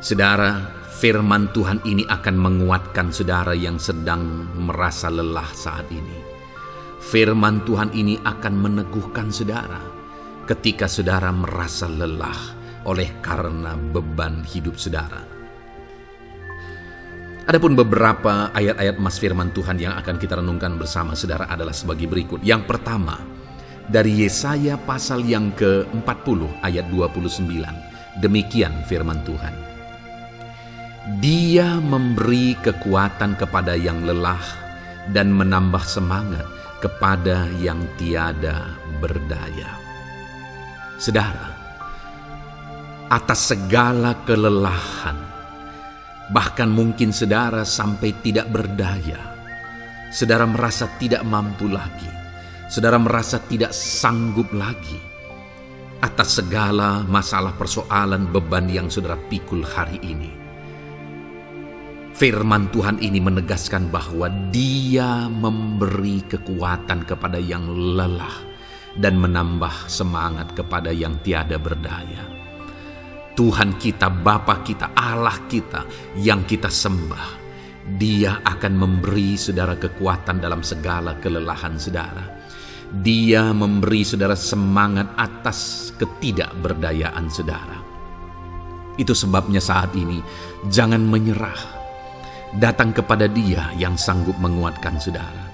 Saudara, firman Tuhan ini akan menguatkan saudara yang sedang merasa lelah saat ini. Firman Tuhan ini akan meneguhkan saudara ketika saudara merasa lelah oleh karena beban hidup saudara. Adapun beberapa ayat-ayat emas firman Tuhan yang akan kita renungkan bersama saudara adalah sebagai berikut. Yang pertama, dari Yesaya pasal yang ke-40 ayat 29. Demikian firman Tuhan. Dia memberi kekuatan kepada yang lelah dan menambah semangat kepada yang tiada berdaya. Saudara, atas segala kelelahan, bahkan mungkin saudara sampai tidak berdaya, saudara merasa tidak mampu lagi, saudara merasa tidak sanggup lagi, atas segala masalah persoalan beban yang saudara pikul hari ini. Firman Tuhan ini menegaskan bahwa Dia memberi kekuatan kepada yang lelah dan menambah semangat kepada yang tiada berdaya. Tuhan kita, Bapa kita, Allah kita yang kita sembah, Dia akan memberi saudara kekuatan dalam segala kelelahan saudara. Dia memberi saudara semangat atas ketidakberdayaan saudara. Itu sebabnya saat ini jangan menyerah. Datang kepada Dia yang sanggup menguatkan saudara.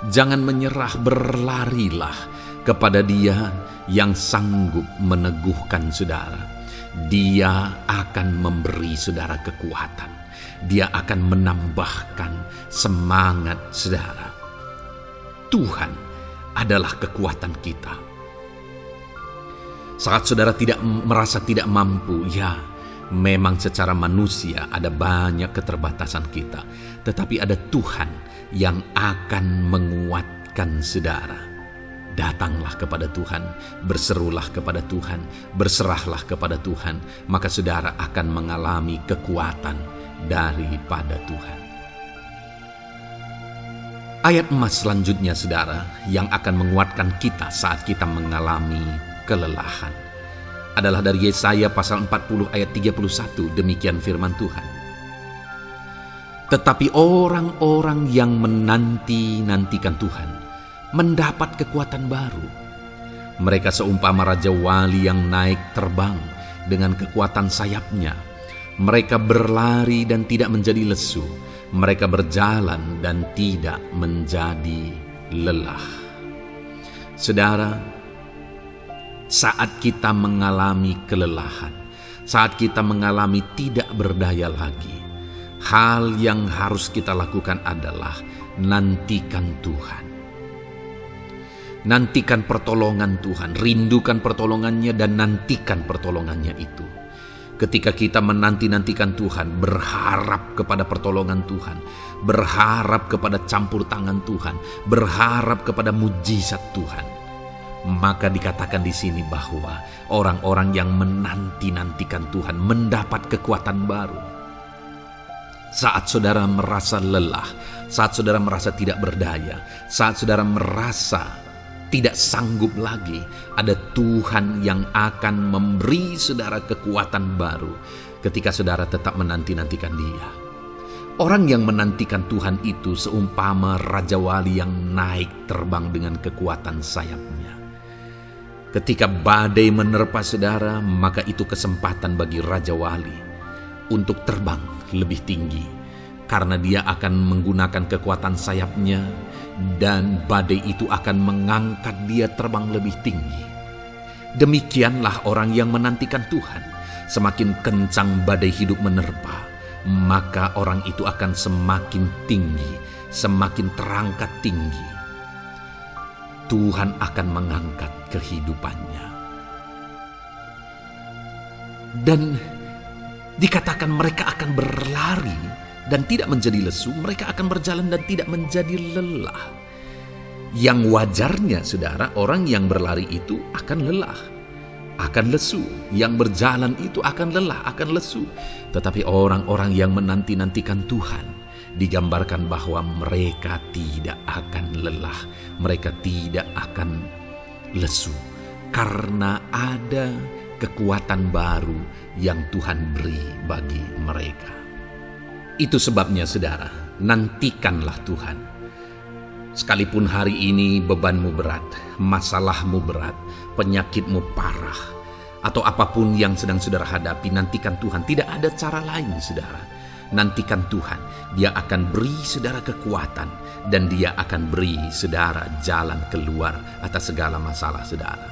Jangan menyerah, berlarilah kepada Dia yang sanggup meneguhkan saudara. Dia akan memberi saudara kekuatan. Dia akan menambahkan semangat saudara. Tuhan adalah kekuatan kita. Saat saudara merasa tidak mampu, ya memang secara manusia ada banyak keterbatasan kita. Tetapi ada Tuhan yang akan menguatkan saudara. Datanglah kepada Tuhan, berserulah kepada Tuhan, berserahlah kepada Tuhan, maka saudara akan mengalami kekuatan daripada Tuhan. Ayat emas selanjutnya saudara yang akan menguatkan kita saat kita mengalami kelelahan adalah dari Yesaya pasal 40 ayat 31. Demikian firman Tuhan. Tetapi orang-orang yang menanti-nantikan Tuhan mendapat kekuatan baru. Mereka seumpama Raja Wali yang naik terbang dengan kekuatan sayapnya. Mereka berlari dan tidak menjadi lesu. Mereka berjalan dan tidak menjadi lelah. Saudara, saat kita mengalami kelelahan, saat kita mengalami tidak berdaya lagi, hal yang harus kita lakukan adalah nantikan Tuhan. Nantikan pertolongan Tuhan, rindukan pertolongannya dan nantikan pertolongannya itu. Ketika kita menanti-nantikan Tuhan, berharap kepada pertolongan Tuhan, berharap kepada campur tangan Tuhan, berharap kepada mujizat Tuhan, maka dikatakan di sini bahwa orang-orang yang menanti-nantikan Tuhan mendapat kekuatan baru. Saat saudara merasa lelah, saat saudara merasa tidak berdaya, saat saudara merasa tidak sanggup lagi, ada Tuhan yang akan memberi saudara kekuatan baru ketika saudara tetap menanti-nantikan Dia. Orang yang menantikan Tuhan itu seumpama Raja Wali yang naik terbang dengan kekuatan sayapnya. Ketika badai menerpa saudara, maka itu kesempatan bagi Raja Wali untuk terbang lebih tinggi, karena dia akan menggunakan kekuatan sayapnya dan badai itu akan mengangkat dia terbang lebih tinggi. Demikianlah orang yang menantikan Tuhan. Semakin kencang badai hidup menerpa, maka orang itu akan semakin tinggi, semakin terangkat tinggi. Tuhan akan mengangkat kehidupannya. Dan dikatakan mereka akan berlari dan tidak menjadi lesu, mereka akan berjalan dan tidak menjadi lelah. Yang wajarnya, saudara, orang yang berlari itu akan lelah, akan lesu. Yang berjalan itu akan lelah, akan lesu. Tetapi orang-orang yang menanti-nantikan Tuhan, digambarkan bahwa mereka tidak akan lelah, mereka tidak akan lesu, karena ada kekuatan baru yang Tuhan beri bagi mereka. Itu sebabnya, saudara, nantikanlah Tuhan. Sekalipun hari ini bebanmu berat, masalahmu berat, penyakitmu parah, atau apapun yang sedang saudara hadapi, nantikan Tuhan. Tidak ada cara lain, saudara. Nantikan Tuhan. Dia akan beri saudara kekuatan, dan Dia akan beri saudara jalan keluar atas segala masalah saudara.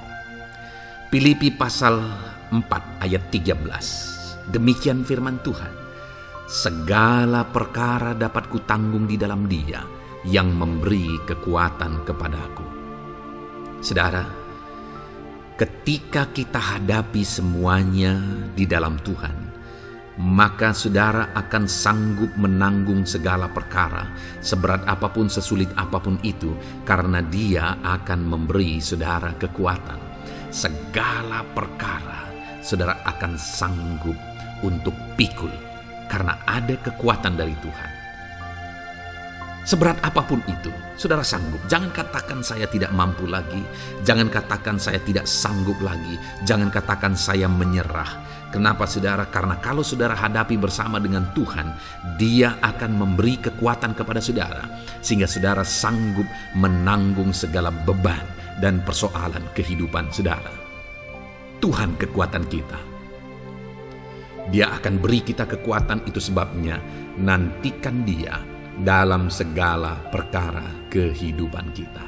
Filipi pasal 4 ayat 13. Demikian firman Tuhan. Segala perkara dapat kutanggung di dalam Dia yang memberi kekuatan kepadaku. Saudara, ketika kita hadapi semuanya di dalam Tuhan, maka saudara akan sanggup menanggung segala perkara, seberat apapun, sesulit apapun itu, karena Dia akan memberi saudara kekuatan. Segala perkara saudara akan sanggup untuk pikul, karena ada kekuatan dari Tuhan. Seberat apapun itu, saudara sanggup. Jangan katakan saya tidak mampu lagi. Jangan katakan saya tidak sanggup lagi. Jangan katakan saya menyerah. Kenapa, saudara? Karena kalau saudara hadapi bersama dengan Tuhan, Dia akan memberi kekuatan kepada saudara, sehingga saudara sanggup menanggung segala beban dan persoalan kehidupan saudara. Tuhan kekuatan kita. Dia akan beri kita kekuatan, itu sebabnya nantikan Dia dalam segala perkara kehidupan kita.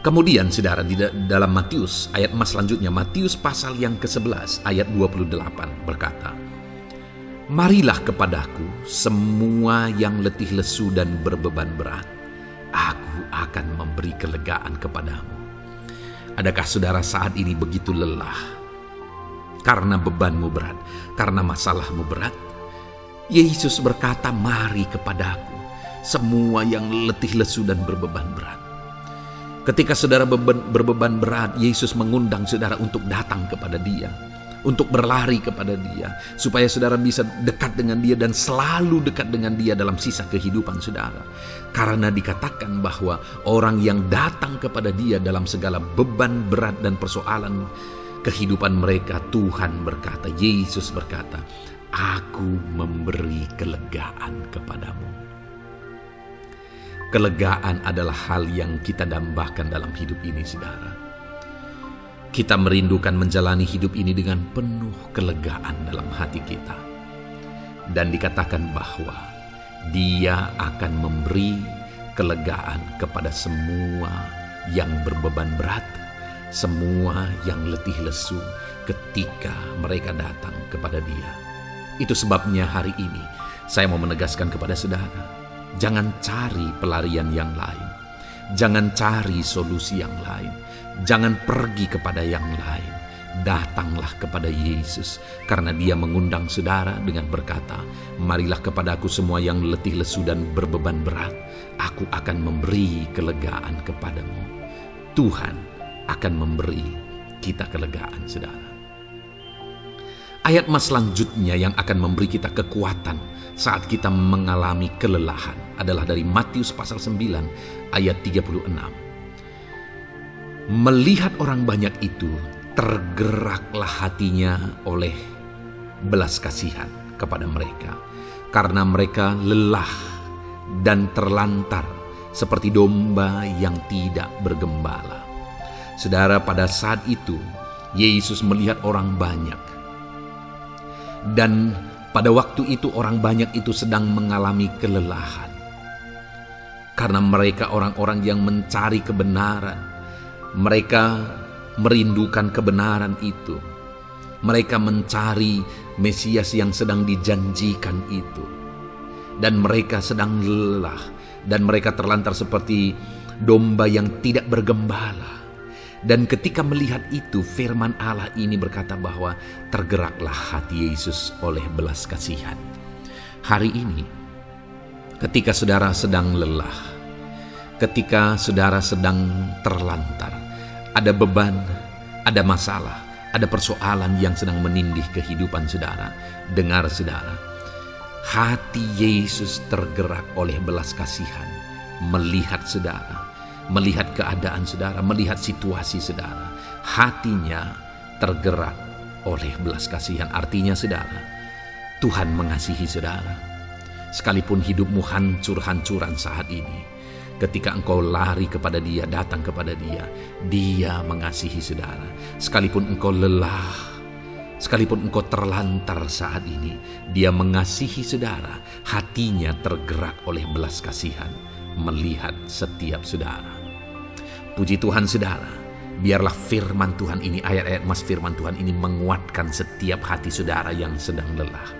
Kemudian, saudara, di dalam Matius, ayat selanjutnya, Matius pasal yang ke-11 ayat 28 berkata, "Marilah kepadaku semua yang letih lesu dan berbeban berat, aku akan memberi kelegaan kepadamu." Adakah saudara saat ini begitu lelah karena bebanmu berat, karena masalahmu berat? Yesus berkata, "Mari kepadaku semua yang letih lesu dan berbeban berat." Ketika saudara berbeban berat, Yesus mengundang saudara untuk datang kepada Dia, untuk berlari kepada Dia, supaya saudara bisa dekat dengan Dia dan selalu dekat dengan Dia dalam sisa kehidupan saudara. Karena dikatakan bahwa orang yang datang kepada Dia dalam segala beban berat dan persoalan kehidupan mereka, Tuhan berkata, Yesus berkata, "Aku memberi kelegaan kepadamu." Kelegaan adalah hal yang kita dambakan dalam hidup ini, saudara. Kita merindukan menjalani hidup ini dengan penuh kelegaan dalam hati kita. Dan dikatakan bahwa Dia akan memberi kelegaan kepada semua yang berbeban berat, semua yang letih lesu ketika mereka datang kepada Dia. Itu sebabnya hari ini saya mau menegaskan kepada saudara, jangan cari pelarian yang lain. Jangan cari solusi yang lain. Jangan pergi kepada yang lain. Datanglah kepada Yesus, karena Dia mengundang saudara dengan berkata, "Marilah kepadaku semua yang letih lesu dan berbeban berat, aku akan memberi kelegaan kepadamu." Tuhan akan memberi kita kelegaan, saudara. Ayat mas selanjutnya yang akan memberi kita kekuatan saat kita mengalami kelelahan adalah dari Matius pasal 9 ayat 36. Melihat orang banyak itu, tergeraklah hatinya oleh belas kasihan kepada mereka, karena mereka lelah dan terlantar seperti domba yang tidak bergembala. Saudara, pada saat itu Yesus melihat orang banyak, dan pada waktu itu orang banyak itu sedang mengalami kelelahan, karena mereka orang-orang yang mencari kebenaran. Mereka merindukan kebenaran itu. Mereka mencari Mesias yang sedang dijanjikan itu. Dan mereka sedang lelah. Dan mereka terlantar seperti domba yang tidak bergembala. Dan ketika melihat itu, firman Allah ini berkata bahwa tergeraklah hati Yesus oleh belas kasihan. Hari ini, ketika saudara sedang lelah, ketika saudara sedang terlantar, ada beban, ada masalah, ada persoalan yang sedang menindih kehidupan saudara. Dengar saudara, hati Yesus tergerak oleh belas kasihan, melihat saudara, melihat keadaan saudara, melihat situasi saudara. Hatinya tergerak oleh belas kasihan. Artinya saudara, Tuhan mengasihi saudara. Sekalipun hidupmu hancur-hancuran saat ini, ketika engkau lari kepada Dia, datang kepada Dia, Dia mengasihi saudara. Sekalipun engkau lelah, sekalipun engkau terlantar saat ini, Dia mengasihi saudara. Hatinya tergerak oleh belas kasihan melihat setiap saudara. Puji Tuhan saudara, biarlah firman Tuhan ini, ayat-ayat mas firman Tuhan ini menguatkan setiap hati saudara yang sedang lelah.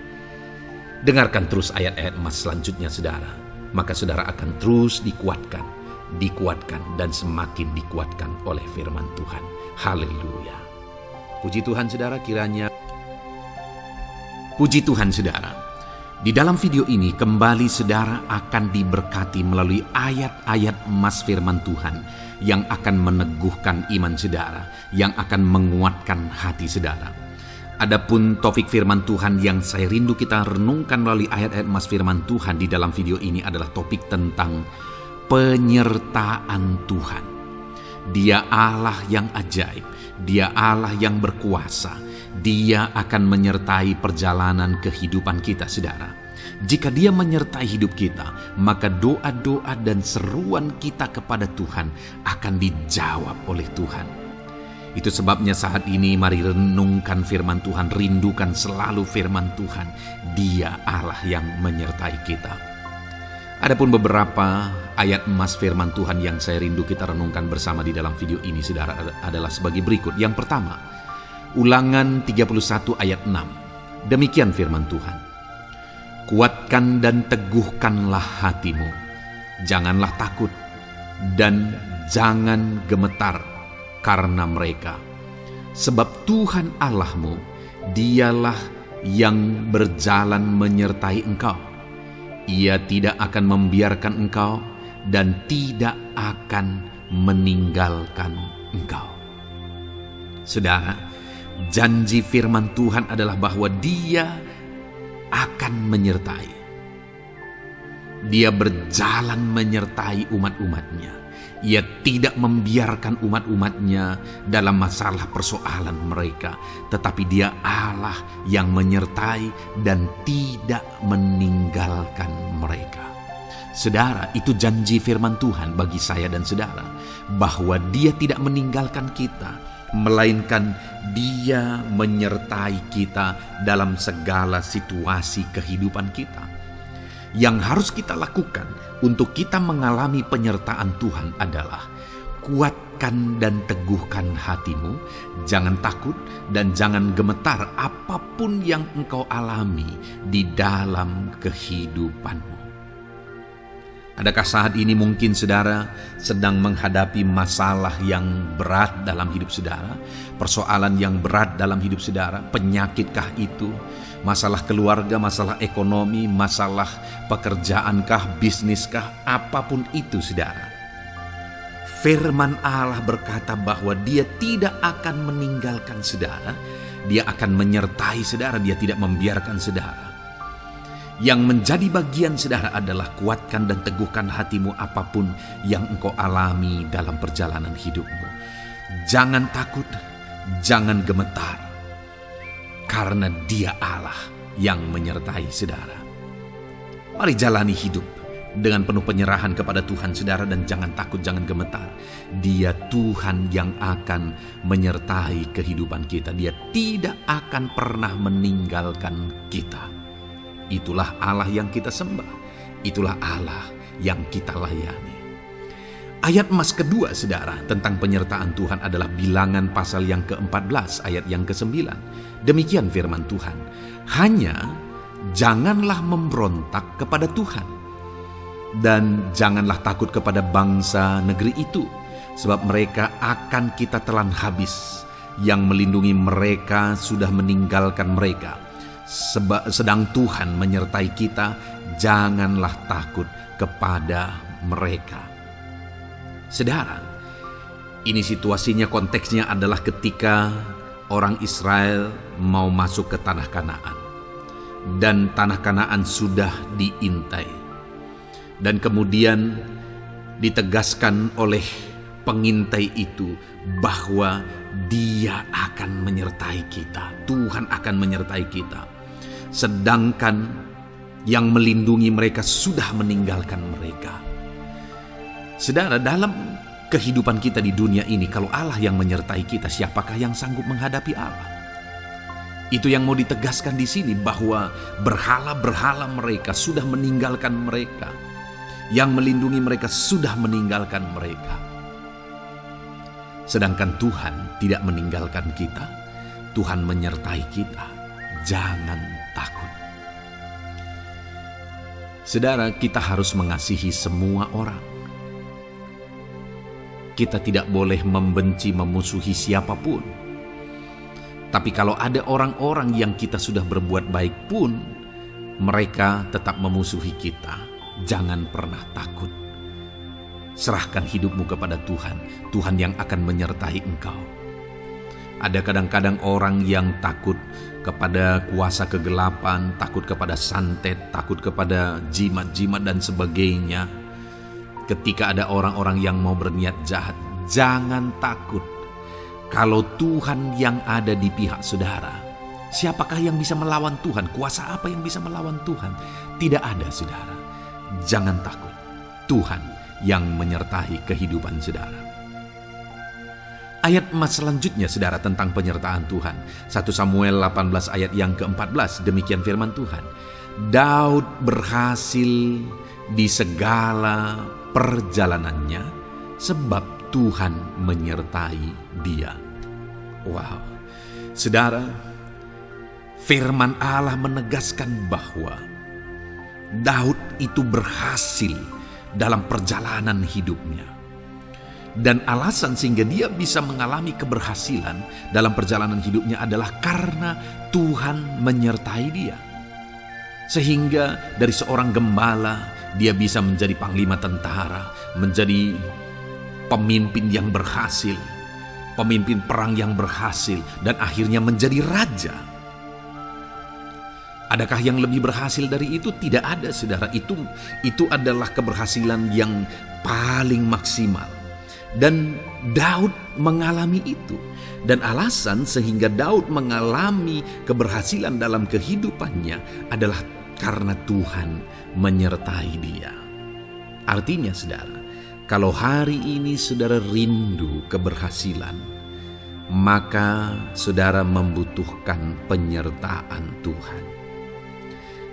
Dengarkan terus ayat-ayat mas selanjutnya saudara, maka saudara akan terus dikuatkan, dan semakin dikuatkan oleh firman Tuhan. Haleluya. Puji Tuhan saudara, kiranya puji Tuhan saudara, di dalam video ini kembali saudara akan diberkati melalui ayat-ayat emas firman Tuhan yang akan meneguhkan iman saudara, yang akan menguatkan hati saudara. Adapun topik firman Tuhan yang saya rindu kita renungkan melalui ayat-ayat emas firman Tuhan di dalam video ini adalah topik tentang penyertaan Tuhan. Dia Allah yang ajaib, Dia Allah yang berkuasa. Dia akan menyertai perjalanan kehidupan kita saudara. Jika Dia menyertai hidup kita, maka doa-doa dan seruan kita kepada Tuhan akan dijawab oleh Tuhan. Itu sebabnya saat ini mari renungkan firman Tuhan, rindukan selalu firman Tuhan. Dia Allah yang menyertai kita. Adapun beberapa ayat emas firman Tuhan yang saya rindu kita renungkan bersama di dalam video ini saudara adalah sebagai berikut. Yang pertama, Ulangan 31 ayat 6. Demikian firman Tuhan. Kuatkan dan teguhkanlah hatimu. Janganlah takut dan jangan gemetar karena mereka. Sebab Tuhan Allahmu, Dialah yang berjalan menyertai engkau. Ia tidak akan membiarkan engkau dan tidak akan meninggalkan engkau. Saudara, janji firman Tuhan adalah bahwa Dia akan menyertai. Dia berjalan menyertai umat-umatnya. Ia tidak membiarkan umat-umatnya dalam masalah persoalan mereka, tetapi Dia Allah yang menyertai dan tidak meninggalkan mereka. Saudara, itu janji firman Tuhan bagi saya dan saudara, bahwa Dia tidak meninggalkan kita, melainkan Dia menyertai kita dalam segala situasi kehidupan kita. Yang harus kita lakukan untuk kita mengalami penyertaan Tuhan adalah kuatkan dan teguhkan hatimu, jangan takut dan jangan gemetar apapun yang engkau alami di dalam kehidupanmu. Adakah saat ini mungkin saudara sedang menghadapi masalah yang berat dalam hidup saudara? Persoalan yang berat dalam hidup saudara? Penyakitkah itu? Masalah keluarga, masalah ekonomi, masalah pekerjaankah, bisniskah? Apapun itu saudara. Firman Allah berkata bahwa Dia tidak akan meninggalkan saudara Dia akan menyertai saudara, dia tidak membiarkan saudara. Yang menjadi bagian saudara adalah kuatkan dan teguhkan hatimu apapun yang engkau alami dalam perjalanan hidupmu. Jangan takut, jangan gemetar, karena Dia Allah yang menyertai saudara. Mari jalani hidup dengan penuh penyerahan kepada Tuhan saudara, dan jangan takut, jangan gemetar. Dia Tuhan yang akan menyertai kehidupan kita. Dia tidak akan pernah meninggalkan kita. Itulah Allah yang kita sembah. Itulah Allah yang kita layani. Ayat emas kedua saudara tentang penyertaan Tuhan adalah Bilangan pasal yang ke-14 ayat yang ke-9. Demikian firman Tuhan. Hanya janganlah memberontak kepada Tuhan, dan janganlah takut kepada bangsa negeri itu, sebab mereka akan kita telan habis. Yang melindungi mereka sudah meninggalkan mereka. Sedang Tuhan menyertai kita, janganlah takut kepada mereka. Saudara, ini situasinya, konteksnya adalah ketika orang Israel mau masuk ke tanah Kanaan, dan tanah Kanaan sudah diintai. Dan kemudian ditegaskan oleh pengintai itu bahwa Dia akan menyertai kita. Tuhan akan menyertai kita. Sedangkan yang melindungi mereka sudah meninggalkan mereka. Saudara, dalam kehidupan kita di dunia ini, kalau Allah yang menyertai kita, siapakah yang sanggup menghadapi Allah? Itu yang mau ditegaskan di sini, bahwa berhala-berhala mereka sudah meninggalkan mereka. Yang melindungi mereka sudah meninggalkan mereka. Sedangkan Tuhan tidak meninggalkan kita. Tuhan menyertai kita. Jangan takut. Saudara, kita harus mengasihi semua orang. Kita tidak boleh membenci, memusuhi siapapun. Tapi kalau ada orang-orang yang kita sudah berbuat baik pun, mereka tetap memusuhi kita, jangan pernah takut. Serahkan hidupmu kepada Tuhan, Tuhan yang akan menyertai engkau. Ada kadang-kadang orang yang takut kepada kuasa kegelapan, takut kepada santet, takut kepada jimat-jimat dan sebagainya. Ketika ada orang-orang yang mau berniat jahat, jangan takut. Kalau Tuhan yang ada di pihak saudara, siapakah yang bisa melawan Tuhan? Kuasa apa yang bisa melawan Tuhan? Tidak ada, saudara. Jangan takut. Tuhan yang menyertai kehidupan saudara. Ayat emas selanjutnya, saudara, tentang penyertaan Tuhan. 1 Samuel 18 ayat yang ke-14, demikian firman Tuhan. Daud berhasil di segala perjalanannya sebab Tuhan menyertai dia. Wow, saudara, firman Allah menegaskan bahwa Daud itu berhasil dalam perjalanan hidupnya. Dan alasan sehingga dia bisa mengalami keberhasilan dalam perjalanan hidupnya adalah karena Tuhan menyertai dia. Sehingga dari seorang gembala, dia bisa menjadi panglima tentara, menjadi pemimpin yang berhasil, pemimpin perang yang berhasil, dan akhirnya menjadi raja. Adakah yang lebih berhasil dari itu? Tidak ada, saudara. Itu adalah keberhasilan yang paling maksimal. Dan Daud mengalami itu. Dan alasan sehingga Daud mengalami keberhasilan dalam kehidupannya adalah karena Tuhan menyertai dia. Artinya, saudara, kalau hari ini saudara rindu keberhasilan, maka saudara membutuhkan penyertaan Tuhan.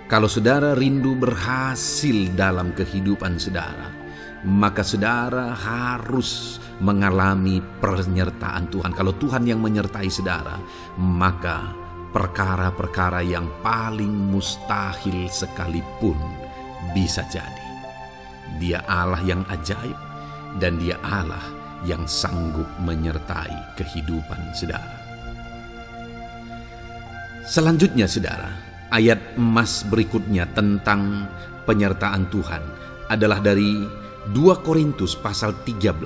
Kalau saudara rindu berhasil dalam kehidupan saudara, maka saudara harus mengalami penyertaan Tuhan. Kalau Tuhan yang menyertai saudara, maka perkara-perkara yang paling mustahil sekalipun bisa jadi. Dia Allah yang ajaib, dan Dia Allah yang sanggup menyertai kehidupan saudara. Selanjutnya, saudara, ayat emas berikutnya tentang penyertaan Tuhan adalah dari 2 Korintus pasal 13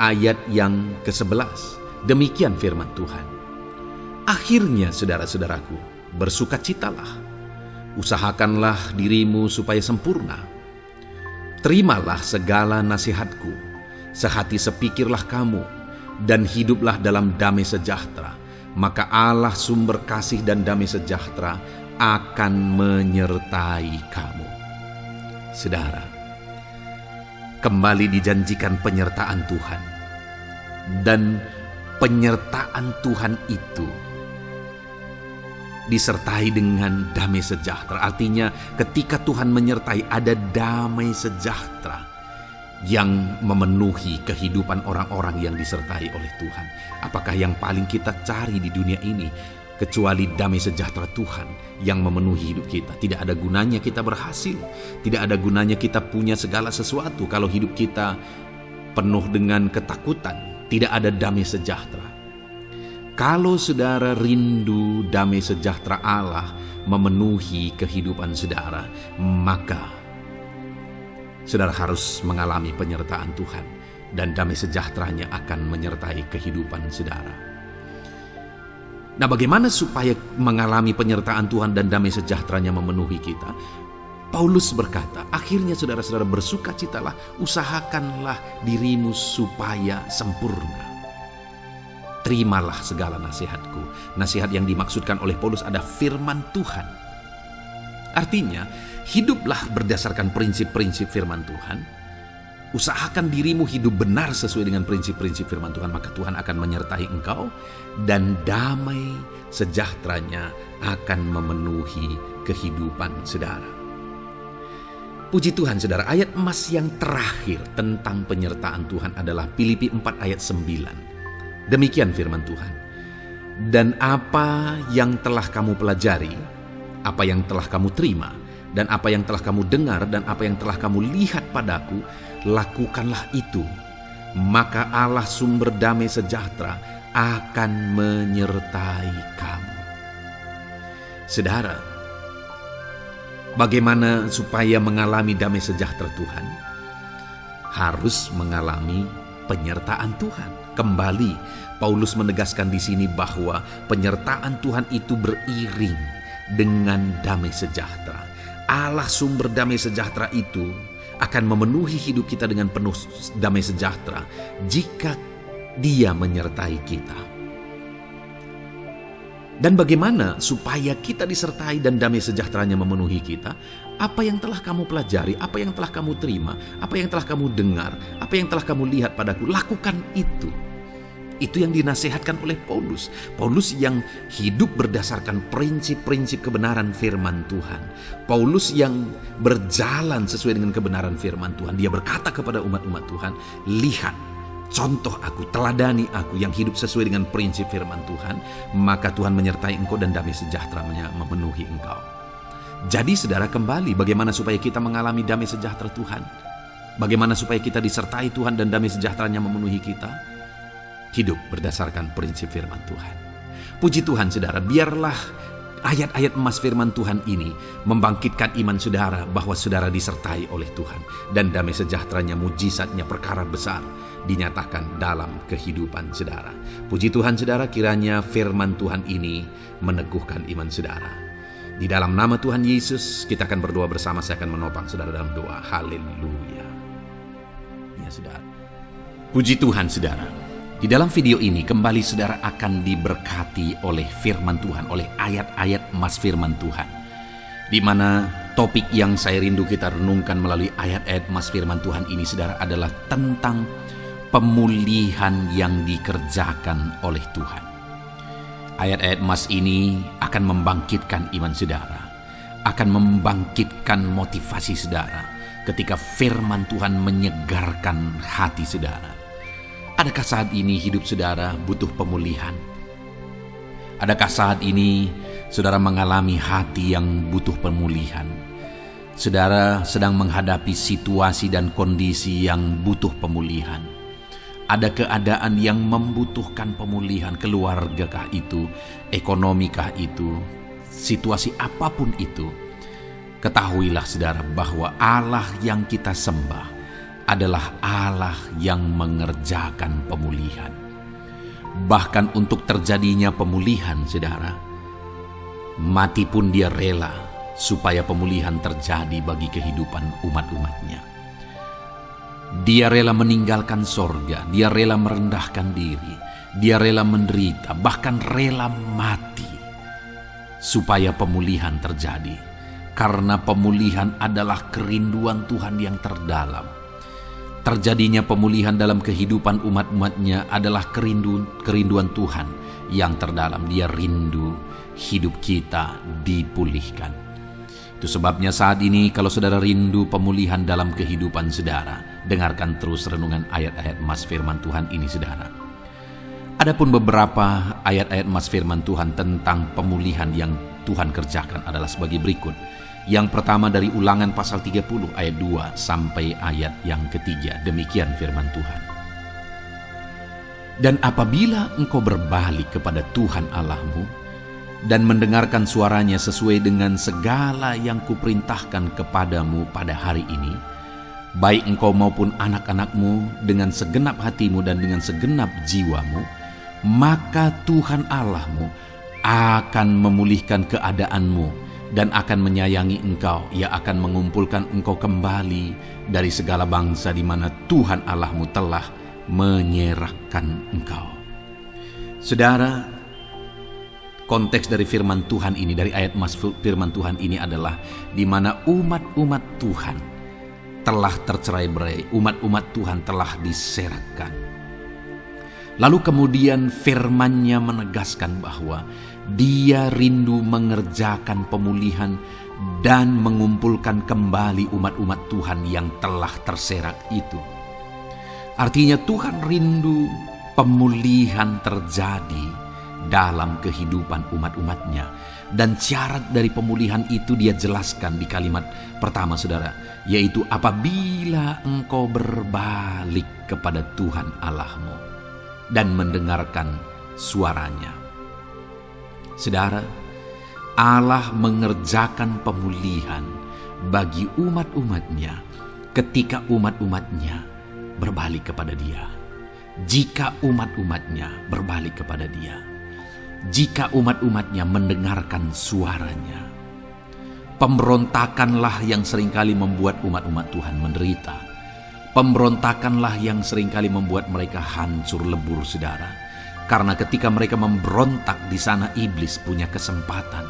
ayat yang ke-11. Demikian firman Tuhan. Akhirnya, saudara-saudaraku, bersukacitalah. Usahakanlah dirimu supaya sempurna. Terimalah segala nasihatku. Sehati sepikirlah kamu, dan hiduplah dalam damai sejahtera. Maka Allah sumber kasih dan damai sejahtera akan menyertai kamu. Saudara, kembali dijanjikan penyertaan Tuhan. Dan penyertaan Tuhan itu disertai dengan damai sejahtera. Artinya ketika Tuhan menyertai, ada damai sejahtera yang memenuhi kehidupan orang-orang yang disertai oleh Tuhan. Apakah yang paling kita cari di dunia ini kecuali damai sejahtera Tuhan yang memenuhi hidup kita? Tidak ada gunanya kita berhasil, tidak ada gunanya kita punya segala sesuatu kalau hidup kita penuh dengan ketakutan, tidak ada damai sejahtera. Kalau saudara rindu damai sejahtera Allah memenuhi kehidupan saudara, maka saudara harus mengalami penyertaan Tuhan, dan damai sejahteranya akan menyertai kehidupan saudara. Nah, bagaimana supaya mengalami penyertaan Tuhan dan damai sejahteranya memenuhi kita? Paulus berkata, akhirnya saudara-saudara bersukacitalah, usahakanlah dirimu supaya sempurna. Terimalah segala nasihatku. Nasihat yang dimaksudkan oleh Paulus ada firman Tuhan. Artinya, hiduplah berdasarkan prinsip-prinsip firman Tuhan. Usahakan dirimu hidup benar sesuai dengan prinsip-prinsip firman Tuhan, maka Tuhan akan menyertai engkau, dan damai sejahteranya akan memenuhi kehidupan saudara. Puji Tuhan saudara, ayat emas yang terakhir tentang penyertaan Tuhan adalah Filipi 4 ayat 9. Demikian firman Tuhan. Dan apa yang telah kamu pelajari, apa yang telah kamu terima, dan apa yang telah kamu dengar, dan apa yang telah kamu lihat padaku, lakukanlah itu. Maka Allah sumber damai sejahtera akan menyertai kamu. Saudara, bagaimana supaya mengalami damai sejahtera Tuhan? Harus mengalami penyertaan Tuhan. Kembali, Paulus menegaskan di sini bahwa penyertaan Tuhan itu beriring dengan damai sejahtera. Allah sumber damai sejahtera itu akan memenuhi hidup kita dengan penuh damai sejahtera jika Dia menyertai kita. Dan bagaimana supaya kita disertai dan damai sejahteranya memenuhi kita? Apa yang telah kamu pelajari, apa yang telah kamu terima, apa yang telah kamu dengar, apa yang telah kamu lihat padaku, lakukan itu. Itu yang dinasihatkan oleh Paulus. Paulus yang hidup berdasarkan prinsip-prinsip kebenaran firman Tuhan. Paulus yang berjalan sesuai dengan kebenaran firman Tuhan. Dia berkata kepada umat-umat Tuhan, lihat, contoh aku, teladani aku yang hidup sesuai dengan prinsip firman Tuhan, maka Tuhan menyertai engkau dan damai sejahteranya memenuhi engkau. Jadi saudara, kembali bagaimana supaya kita mengalami damai sejahtera Tuhan? Bagaimana supaya kita disertai Tuhan dan damai sejahteranya memenuhi kita? Hidup berdasarkan prinsip firman Tuhan. Puji Tuhan saudara, biarlah ayat-ayat emas firman Tuhan ini membangkitkan iman saudara bahwa saudara disertai oleh Tuhan. Dan damai sejahteranya, mujizatnya, perkara besar dinyatakan dalam kehidupan saudara. Puji Tuhan saudara, kiranya firman Tuhan ini meneguhkan iman saudara. Di dalam nama Tuhan Yesus kita akan berdoa bersama. Saya akan menopang saudara dalam doa. Haleluya. Ya saudara. Puji Tuhan saudara. Di dalam video ini kembali saudara akan diberkati oleh firman Tuhan, oleh ayat-ayat emas firman Tuhan. Di mana topik yang saya rindu kita renungkan melalui ayat-ayat emas firman Tuhan ini saudara adalah tentang pemulihan yang dikerjakan oleh Tuhan. Ayat-ayat emas ini akan membangkitkan iman saudara, akan membangkitkan motivasi saudara ketika firman Tuhan menyegarkan hati saudara. Adakah saat ini hidup saudara butuh pemulihan? Adakah saat ini saudara mengalami hati yang butuh pemulihan? Saudara sedang menghadapi situasi dan kondisi yang butuh pemulihan. Ada keadaan yang membutuhkan pemulihan, keluargakah itu, ekonomikah itu, situasi apapun itu. Ketahuilah saudara bahwa Allah yang kita sembah adalah Allah yang mengerjakan pemulihan. Bahkan untuk terjadinya pemulihan, saudara, mati pun dia rela supaya pemulihan terjadi bagi kehidupan umat-umatnya. Dia rela meninggalkan sorga, dia rela merendahkan diri, dia rela menderita, bahkan rela mati supaya pemulihan terjadi. Karena pemulihan adalah kerinduan Tuhan yang terdalam. Terjadinya pemulihan dalam kehidupan umat-umatnya adalah kerinduan Tuhan yang terdalam. Dia rindu hidup kita dipulihkan. Itu sebabnya saat ini kalau saudara rindu pemulihan dalam kehidupan saudara, dengarkan terus renungan ayat-ayat mas firman Tuhan ini, saudara. Adapun beberapa ayat-ayat mas firman Tuhan tentang pemulihan yang Tuhan kerjakan adalah sebagai berikut. Yang pertama dari Ulangan pasal 30 ayat 2 sampai ayat yang ketiga. Demikian firman Tuhan. Dan apabila engkau berbalik kepada Tuhan Allahmu dan mendengarkan suaranya sesuai dengan segala yang kuperintahkan kepadamu pada hari ini, baik engkau maupun anak-anakmu dengan segenap hatimu dan dengan segenap jiwamu, maka Tuhan Allahmu akan memulihkan keadaanmu dan akan menyayangi engkau. Ia akan mengumpulkan engkau kembali dari segala bangsa di mana Tuhan Allahmu telah menyerahkan engkau. Saudara, konteks dari firman Tuhan ini, dari ayat mas firman Tuhan ini adalah di mana umat-umat Tuhan telah tercerai-berai, umat-umat Tuhan telah diserahkan. Lalu kemudian firman-Nya menegaskan bahwa Dia rindu mengerjakan pemulihan dan mengumpulkan kembali umat-umat Tuhan yang telah terserak itu. Artinya Tuhan rindu pemulihan terjadi dalam kehidupan umat-umatnya. Dan syarat dari pemulihan itu Dia jelaskan di kalimat pertama, saudara, yaitu apabila engkau berbalik kepada Tuhan Allahmu dan mendengarkan suaranya. Saudara, Allah mengerjakan pemulihan bagi umat-umatnya ketika umat-umatnya berbalik kepada Dia. Jika umat-umatnya berbalik kepada Dia, jika umat-umatnya mendengarkan suaranya. Pemberontakanlah yang seringkali membuat umat-umat Tuhan menderita. Pemberontakanlah yang seringkali membuat mereka hancur lebur, saudara. Karena ketika mereka memberontak, di sana iblis punya kesempatan.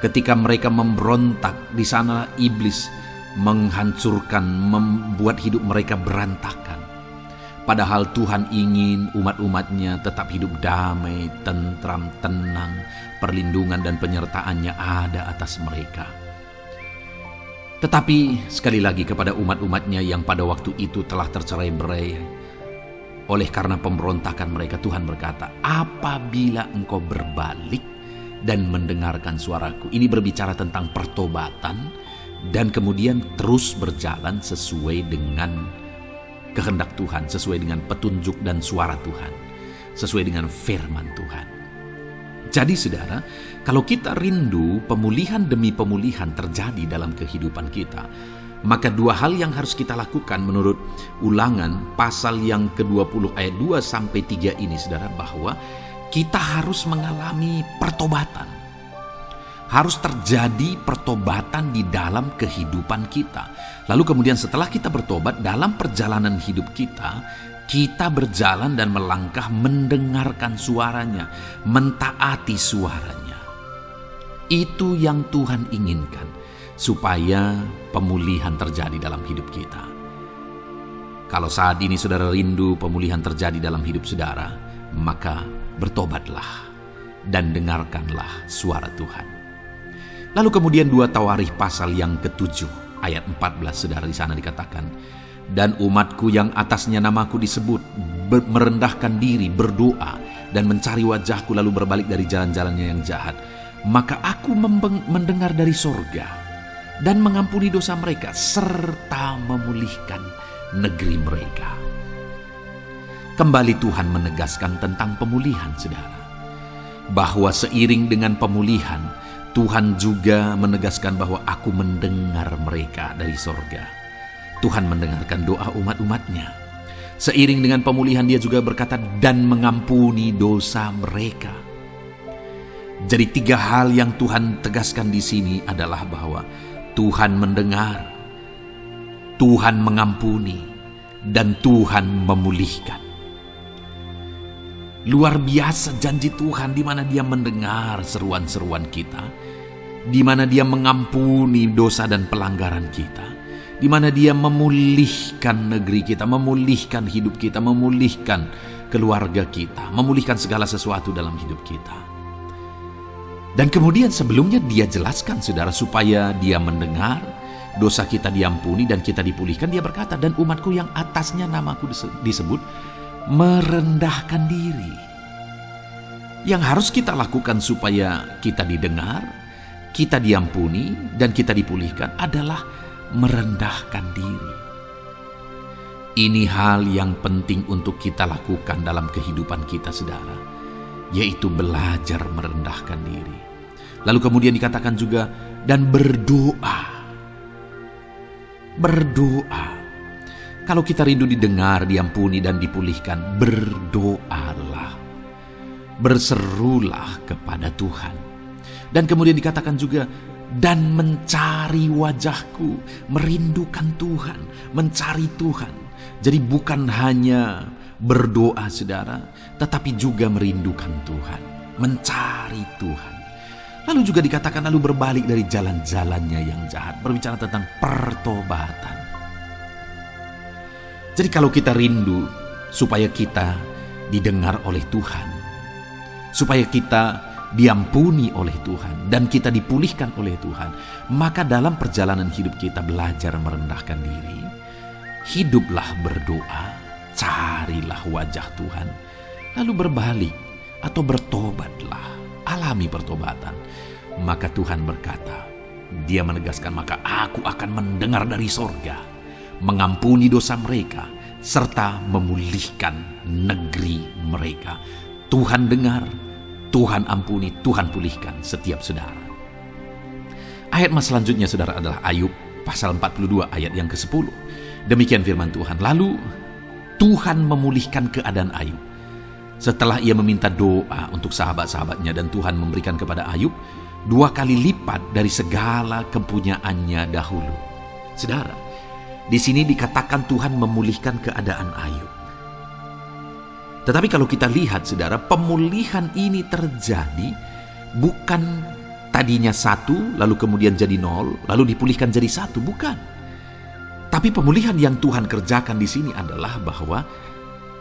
Ketika mereka memberontak, di sana iblis menghancurkan, membuat hidup mereka berantakan. Padahal Tuhan ingin umat-umatnya tetap hidup damai, tentram, tenang, perlindungan dan penyertaan-Nya ada atas mereka. Tetapi sekali lagi kepada umat-umatnya yang pada waktu itu telah tercerai-berai oleh karena pemberontakan mereka, Tuhan berkata, apabila engkau berbalik dan mendengarkan suaraku. Ini berbicara tentang pertobatan dan kemudian terus berjalan sesuai dengan kehendak Tuhan, sesuai dengan petunjuk dan suara Tuhan, sesuai dengan firman Tuhan. Jadi saudara, kalau kita rindu pemulihan demi pemulihan terjadi dalam kehidupan kita, maka dua hal yang harus kita lakukan menurut Ulangan pasal yang ke-20 ayat 2 sampai 3 ini, saudara, bahwa kita harus mengalami pertobatan. Harus terjadi pertobatan di dalam kehidupan kita. Lalu kemudian setelah kita bertobat, dalam perjalanan hidup kita, kita berjalan dan melangkah mendengarkan suaranya, mentaati suaranya. Itu yang Tuhan inginkan, supaya pemulihan terjadi dalam hidup kita. Kalau saat ini saudara rindu pemulihan terjadi dalam hidup saudara, maka bertobatlah dan dengarkanlah suara Tuhan. Lalu kemudian 2 Tawarikh pasal yang ke-7 ayat 14, saudara, di sana dikatakan, dan umatku yang atasnya namaku disebut merendahkan diri, berdoa dan mencari wajahku lalu berbalik dari jalan-jalannya yang jahat, maka aku mendengar dari sorga dan mengampuni dosa mereka serta memulihkan negeri mereka. Kembali Tuhan menegaskan tentang pemulihan, saudara, bahwa seiring dengan pemulihan Tuhan juga menegaskan bahwa aku mendengar mereka dari sorga. Tuhan mendengarkan doa umat-umatnya. Seiring dengan pemulihan dia juga berkata, dan mengampuni dosa mereka. Jadi 3 hal yang Tuhan tegaskan di sini adalah bahwa Tuhan mendengar, Tuhan mengampuni, dan Tuhan memulihkan. Luar biasa janji Tuhan, di mana Dia mendengar seruan-seruan kita, di mana Dia mengampuni dosa dan pelanggaran kita, di mana Dia memulihkan negeri kita, memulihkan hidup kita, memulihkan keluarga kita, memulihkan segala sesuatu dalam hidup kita. Dan kemudian sebelumnya Dia jelaskan, saudara, supaya Dia mendengar, dosa kita diampuni dan kita dipulihkan. Dia berkata, dan umatku yang atasnya namaku disebut merendahkan diri. Yang harus kita lakukan supaya kita didengar, kita diampuni, dan kita dipulihkan adalah merendahkan diri. Ini hal yang penting untuk kita lakukan dalam kehidupan kita, saudara, yaitu belajar merendahkan diri. Lalu kemudian dikatakan juga, dan berdoa. Berdoa. Kalau kita rindu didengar, diampuni, dan dipulihkan, berdoalah. Berserulah kepada Tuhan. Dan kemudian dikatakan juga, dan mencari wajahku, merindukan Tuhan, mencari Tuhan. Jadi bukan hanya berdoa, saudara, tetapi juga merindukan Tuhan, mencari Tuhan. Lalu juga dikatakan, lalu berbalik dari jalan-jalannya yang jahat. Berbicara tentang pertobatan. Jadi kalau kita rindu supaya kita didengar oleh Tuhan, supaya kita diampuni oleh Tuhan, dan kita dipulihkan oleh Tuhan, maka dalam perjalanan hidup kita belajar merendahkan diri. Hiduplah berdoa, carilah wajah Tuhan, lalu berbalik atau bertobatlah, alami pertobatan. Maka Tuhan berkata, Dia menegaskan, maka aku akan mendengar dari sorga, mengampuni dosa mereka, serta memulihkan negeri mereka. Tuhan dengar, Tuhan ampuni, Tuhan pulihkan setiap saudara. Ayat selanjutnya, saudara, adalah Ayub pasal 42 ayat yang ke-10. Demikian firman Tuhan. Lalu Tuhan memulihkan keadaan Ayub. Setelah ia meminta doa untuk sahabat-sahabatnya, dan Tuhan memberikan kepada Ayub 2 kali lipat dari segala kepunyaannya dahulu. Saudara, di sini dikatakan Tuhan memulihkan keadaan Ayub. Tetapi kalau kita lihat, saudara, pemulihan ini terjadi bukan tadinya 1, lalu kemudian jadi 0, lalu dipulihkan jadi 1, bukan. Tapi pemulihan yang Tuhan kerjakan di sini adalah bahwa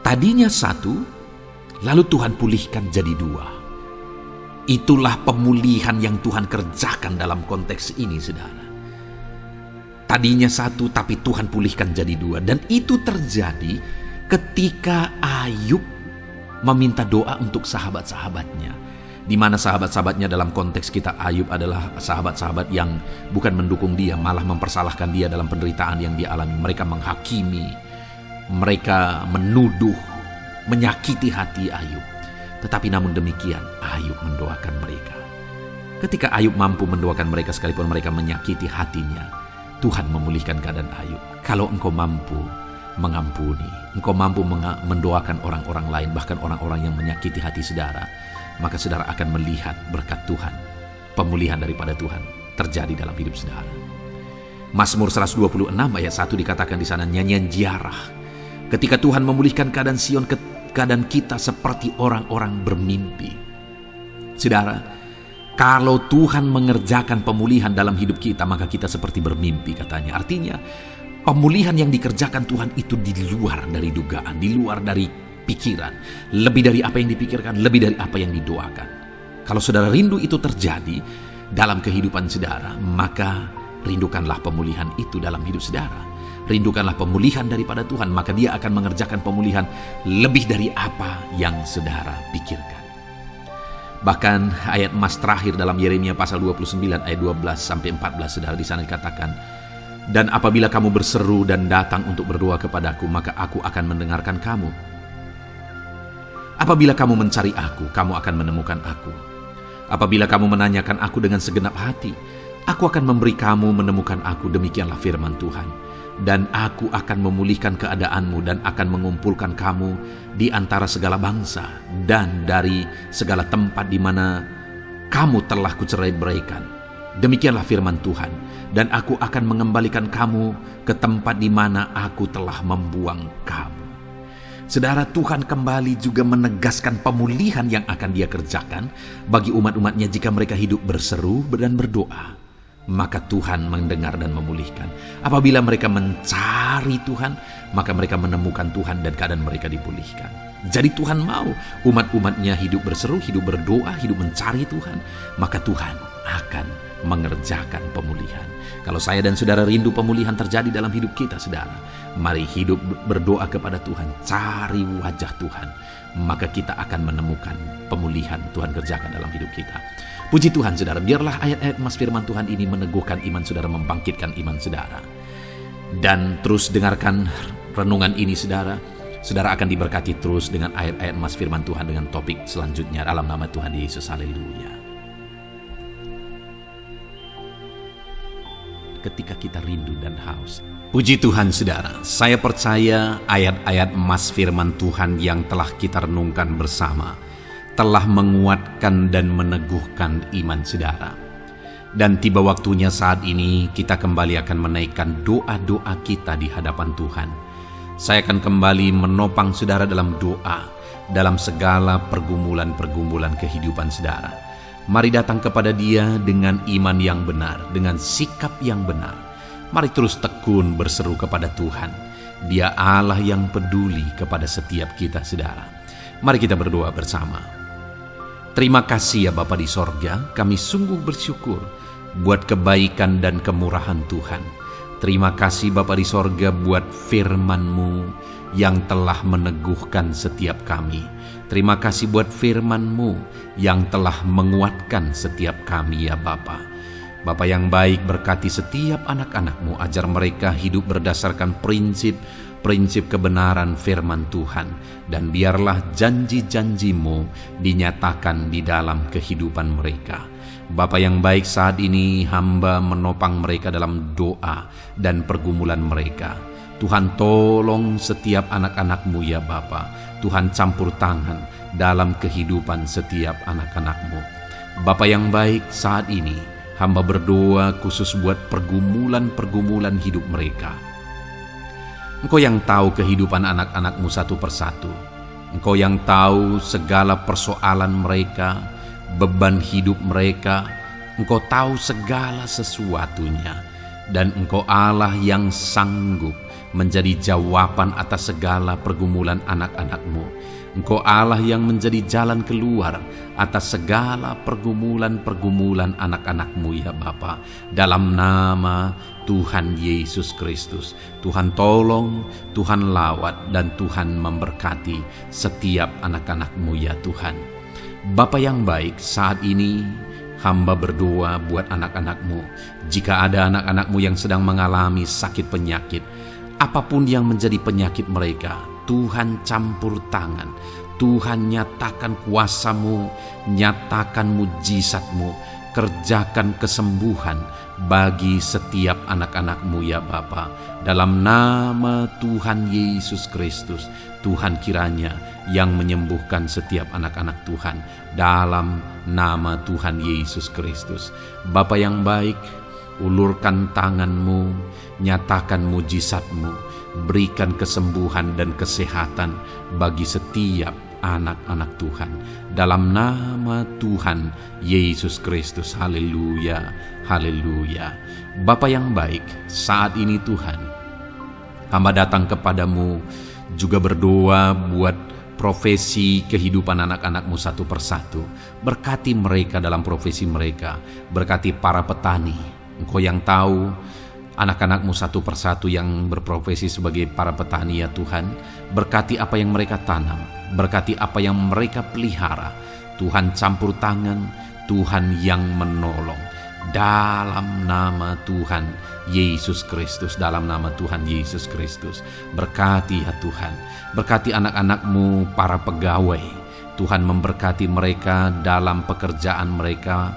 tadinya 1, lalu Tuhan pulihkan jadi 2. Itulah pemulihan yang Tuhan kerjakan dalam konteks ini, saudara. Tadinya 1, tapi Tuhan pulihkan jadi 2. Dan itu terjadi ketika Ayub meminta doa untuk sahabat-sahabatnya. Di mana sahabat-sahabatnya dalam konteks kita, Ayub adalah sahabat-sahabat yang bukan mendukung dia, malah mempersalahkan dia dalam penderitaan yang dia alami. Mereka menghakimi, mereka menuduh, menyakiti hati Ayub. Tetapi namun demikian, Ayub mendoakan mereka. Ketika Ayub mampu mendoakan mereka sekalipun mereka menyakiti hatinya, Tuhan memulihkan keadaan Ayub. Kalau engkau mampu mengampuni, engkau mampu mendoakan orang-orang lain, bahkan orang-orang yang menyakiti hati saudara, maka saudara akan melihat berkat Tuhan, pemulihan daripada Tuhan terjadi dalam hidup saudara. Mazmur 126 ayat 1 dikatakan di sana, nyanyian ziarah. Ketika Tuhan memulihkan keadaan Sion, keadaan kita seperti orang-orang bermimpi. Saudara, kalau Tuhan mengerjakan pemulihan dalam hidup kita, maka kita seperti bermimpi, katanya. Artinya, pemulihan yang dikerjakan Tuhan itu di luar dari dugaan, di luar dari pikiran, lebih dari apa yang dipikirkan, lebih dari apa yang didoakan. Kalau saudara rindu itu terjadi dalam kehidupan saudara, maka rindukanlah pemulihan itu dalam hidup saudara. Rindukanlah pemulihan daripada Tuhan, maka Dia akan mengerjakan pemulihan lebih dari apa yang saudara pikirkan. Bahkan ayat emas terakhir dalam Yeremia pasal 29 ayat 12 sampai 14, saudara, di sana dikatakan, dan apabila kamu berseru dan datang untuk berdoa kepadaku, maka aku akan mendengarkan kamu. Apabila kamu mencari aku, kamu akan menemukan aku. Apabila kamu menanyakan aku dengan segenap hati, aku akan memberi kamu menemukan aku. Demikianlah firman Tuhan. dan aku akan memulihkan keadaanmu dan akan mengumpulkan kamu di antara segala bangsa dan dari segala tempat di mana kamu telah kucerai-beraikan. Demikianlah firman Tuhan, dan aku akan mengembalikan kamu ke tempat di mana aku telah membuang kamu. Saudara, Tuhan kembali juga menegaskan pemulihan yang akan Dia kerjakan bagi umat-umatnya jika mereka hidup berseru dan berdoa. Maka Tuhan mendengar dan memulihkan. Apabila mereka mencari Tuhan, maka mereka menemukan Tuhan dan keadaan mereka dipulihkan. Jadi Tuhan mau umat-umatnya hidup berseru, hidup berdoa, hidup mencari Tuhan, maka Tuhan akan mengerjakan pemulihan. Kalau saya dan saudara rindu pemulihan terjadi dalam hidup kita, saudara, mari hidup berdoa kepada Tuhan, cari wajah Tuhan, maka kita akan menemukan pemulihan Tuhan kerjakan dalam hidup kita. Puji Tuhan, saudara, biarlah ayat-ayat mas firman Tuhan ini meneguhkan iman saudara, membangkitkan iman saudara. Dan terus dengarkan renungan ini, saudara. Saudara akan diberkati terus dengan ayat-ayat mas firman Tuhan dengan topik selanjutnya dalam nama Tuhan Yesus. Haleluya. Ketika kita rindu dan haus. Puji Tuhan, saudara, saya percaya ayat-ayat emas firman Tuhan yang telah kita renungkan bersama telah menguatkan dan meneguhkan iman saudara. Dan tiba waktunya saat ini kita kembali akan menaikkan doa-doa kita di hadapan Tuhan. Saya akan kembali menopang saudara dalam doa, dalam segala pergumulan-pergumulan kehidupan saudara. Mari datang kepada Dia dengan iman yang benar, dengan sikap yang benar. Mari terus tekun berseru kepada Tuhan. Dia Allah yang peduli kepada setiap kita, saudara. Mari kita berdoa bersama. Terima kasih ya Bapa di sorga, kami sungguh bersyukur buat kebaikan dan kemurahan Tuhan. Terima kasih Bapa di sorga buat firman-Mu yang telah meneguhkan setiap kami. Terima kasih buat firman-Mu yang telah menguatkan setiap kami ya Bapa. Bapa yang baik, berkati setiap anak-anak-Mu, ajar mereka hidup berdasarkan prinsip kebenaran firman Tuhan. Dan biarlah janji-janji-Mu dinyatakan di dalam kehidupan mereka. Bapa yang baik, saat ini hamba menopang mereka dalam doa dan pergumulan mereka. Tuhan tolong setiap anak-anak-Mu ya Bapa. Tuhan campur tangan dalam kehidupan setiap anak-anak-Mu. Bapa yang baik, saat ini hamba berdoa khusus buat pergumulan-pergumulan hidup mereka. Engkau yang tahu kehidupan anak-anak-Mu satu persatu. Engkau yang tahu segala persoalan mereka, beban hidup mereka. Engkau tahu segala sesuatunya. Dan Engkau Allah yang sanggup menjadi jawaban atas segala pergumulan anak-anak-Mu. Engkau Allah yang menjadi jalan keluar atas segala pergumulan-pergumulan anak-anak-Mu ya Bapa. Dalam nama Tuhan Yesus Kristus, Tuhan tolong, Tuhan lawat, dan Tuhan memberkati setiap anak-anak-Mu ya Tuhan. Bapa yang baik, saat ini hamba berdoa buat anak-anak-Mu. Jika ada anak-anak-Mu yang sedang mengalami sakit penyakit, apapun yang menjadi penyakit mereka, Tuhan campur tangan. Tuhan nyatakan kuasa-Mu, nyatakan mujizat-Mu, kerjakan kesembuhan bagi setiap anak-anak-Mu ya Bapa. Dalam nama Tuhan Yesus Kristus, Tuhan kiranya yang menyembuhkan setiap anak-anak Tuhan. Dalam nama Tuhan Yesus Kristus. Bapa yang baik, ulurkan tangan-Mu, nyatakan mujizat-Mu, berikan kesembuhan dan kesehatan bagi setiap anak-anak Tuhan. Dalam nama Tuhan Yesus Kristus. Haleluya, haleluya. Bapa yang baik, saat ini Tuhan, hamba datang kepadamu juga berdoa buat profesi kehidupan anak-anak-Mu satu persatu. Berkati mereka dalam profesi mereka. Berkati para petani. Engkau yang tahu anak-anak-Mu satu persatu yang berprofesi sebagai para petani ya Tuhan. Berkati apa yang mereka tanam, berkati apa yang mereka pelihara. Tuhan campur tangan, Tuhan yang menolong. Dalam nama Tuhan Yesus Kristus, dalam nama Tuhan Yesus Kristus. Berkati ya Tuhan, berkati anak-anak-Mu para pegawai. Tuhan memberkati mereka dalam pekerjaan mereka,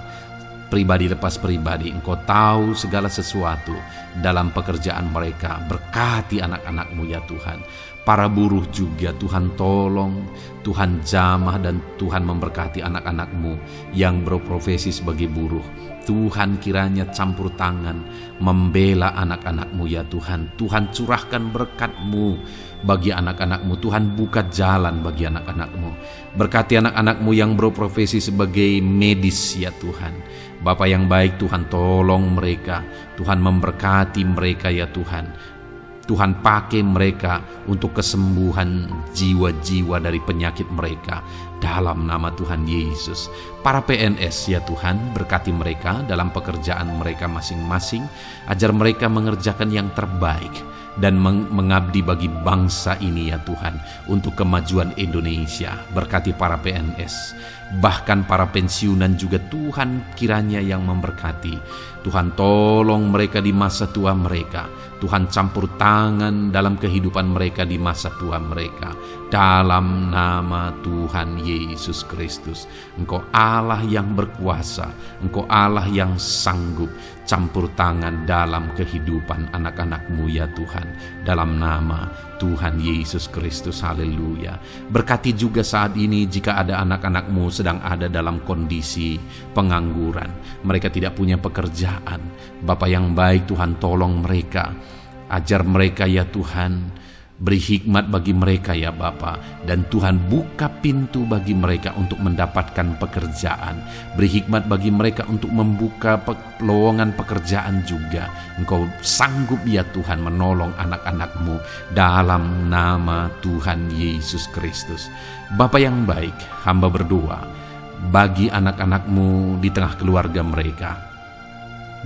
pribadi lepas pribadi. Engkau tahu segala sesuatu dalam pekerjaan mereka. Berkati anak-anak-Mu ya Tuhan. Para buruh juga Tuhan tolong, Tuhan jamah dan Tuhan memberkati anak-anak-Mu yang berprofesi sebagai buruh. Tuhan kiranya campur tangan membela anak-anak-Mu ya Tuhan. Tuhan curahkan berkat-Mu bagi anak-anak-Mu. Tuhan buka jalan bagi anak-anak-Mu. Berkati anak-anak-Mu yang berprofesi sebagai medis ya Tuhan. Bapa yang baik, Tuhan tolong mereka. Tuhan memberkati mereka ya Tuhan. Tuhan pakai mereka untuk kesembuhan jiwa-jiwa dari penyakit mereka dalam nama Tuhan Yesus. Para PNS ya Tuhan, berkati mereka dalam pekerjaan mereka masing-masing, ajar mereka mengerjakan yang terbaik dan mengabdi bagi bangsa ini ya Tuhan, untuk kemajuan Indonesia. Berkati para PNS, bahkan para pensiunan juga Tuhan kiranya yang memberkati. Tuhan tolong mereka di masa tua mereka. Tuhan campur tangan dalam kehidupan mereka di masa tua mereka. Dalam nama Tuhan Yesus Kristus. Engkau Allah yang berkuasa. Engkau Allah yang sanggup campur tangan dalam kehidupan anak-anak-Mu ya Tuhan. Dalam nama Tuhan Yesus Kristus, haleluya. Berkati juga saat ini jika ada anak-anak-Mu sedang ada dalam kondisi pengangguran. Mereka tidak punya pekerjaan. Bapa yang baik, Tuhan tolong mereka. Ajar mereka ya Tuhan. Beri hikmat bagi mereka ya Bapa, dan Tuhan buka pintu bagi mereka untuk mendapatkan pekerjaan. Beri hikmat bagi mereka untuk membuka lowongan pekerjaan juga. Engkau sanggup ya Tuhan menolong anak-anak-Mu dalam nama Tuhan Yesus Kristus. Bapa yang baik, hamba berdoa bagi anak-anak-Mu di tengah keluarga mereka.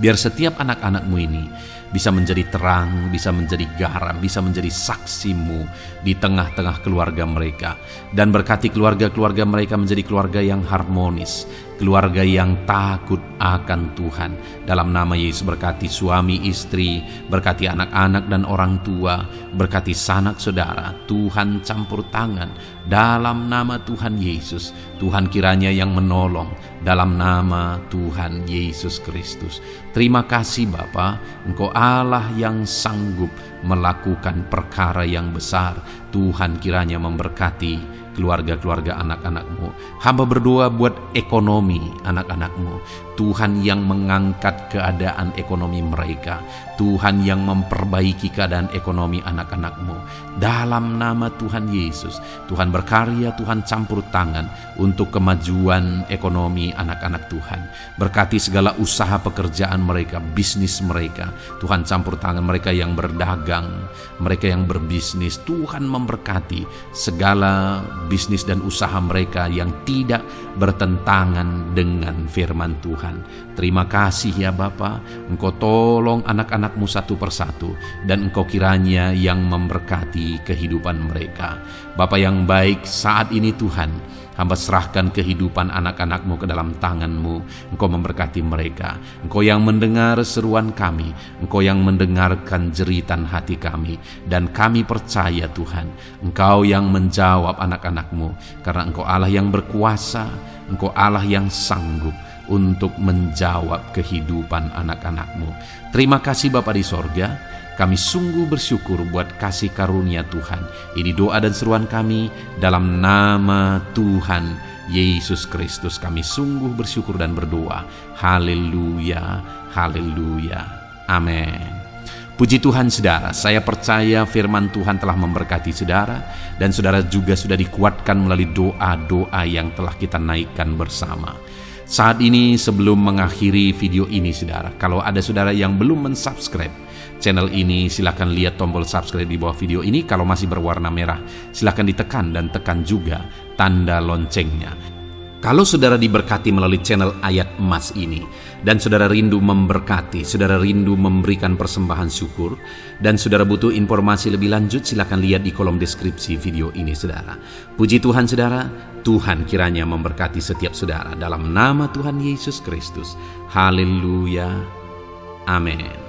Biar setiap anak-anak-Mu ini bisa menjadi terang, bisa menjadi garam, bisa menjadi saksi-Mu di tengah-tengah keluarga mereka. Dan berkati keluarga-keluarga mereka menjadi keluarga yang harmonis, keluarga yang takut akan Tuhan. Dalam nama Yesus, berkati suami istri, berkati anak-anak dan orang tua, berkati sanak saudara. Tuhan campur tangan dalam nama Tuhan Yesus. Tuhan kiranya yang menolong dalam nama Tuhan Yesus Kristus. Terima kasih Bapa, Engkau Allah yang sanggup melakukan perkara yang besar. Tuhan kiranya memberkati keluarga-keluarga anak-anak-Mu. Hamba berdoa buat ekonomi anak-anak-Mu. Tuhan yang mengangkat keadaan ekonomi mereka. Tuhan yang memperbaiki keadaan ekonomi anak-anak-Mu. Dalam nama Tuhan Yesus, Tuhan berkarya, Tuhan campur tangan untuk kemajuan ekonomi anak-anak Tuhan. Berkati segala usaha pekerjaan mereka, bisnis mereka. Tuhan campur tangan mereka yang berdagang, mereka yang berbisnis. Tuhan memberkati segala bisnis dan usaha mereka yang tidak bertentangan dengan firman Tuhan. Terima kasih ya Bapa, Engkau tolong anak-anak-Mu satu persatu, dan Engkau kiranya yang memberkati kehidupan mereka. Bapa yang baik, saat ini Tuhan, hamba serahkan kehidupan anak-anak-Mu ke dalam tangan-Mu. Engkau memberkati mereka. Engkau yang mendengar seruan kami. Engkau yang mendengarkan jeritan hati kami. Dan kami percaya Tuhan, Engkau yang menjawab anak-anak-Mu. Karena Engkau Allah yang berkuasa. Engkau Allah yang sanggup untuk menjawab kehidupan anak-anak-Mu. Terima kasih Bapa di sorga. Kami sungguh bersyukur buat kasih karunia Tuhan. Ini doa dan seruan kami dalam nama Tuhan Yesus Kristus. Kami sungguh bersyukur dan berdoa. Haleluya, haleluya, amin. Puji Tuhan saudara, saya percaya firman Tuhan telah memberkati saudara, dan saudara juga sudah dikuatkan melalui doa-doa yang telah kita naikkan bersama. Saat ini sebelum mengakhiri video ini saudara, kalau ada saudara yang belum mensubscribe channel ini, silakan lihat tombol subscribe di bawah video ini. Kalau masih berwarna merah, silakan ditekan dan tekan juga tanda loncengnya. Kalau saudara diberkati melalui channel Ayat Emas ini, dan saudara rindu memberkati, saudara rindu memberikan persembahan syukur, dan saudara butuh informasi lebih lanjut, silakan lihat di kolom deskripsi video ini saudara. Puji Tuhan saudara, Tuhan kiranya memberkati setiap saudara dalam nama Tuhan Yesus Kristus. Haleluya, amin.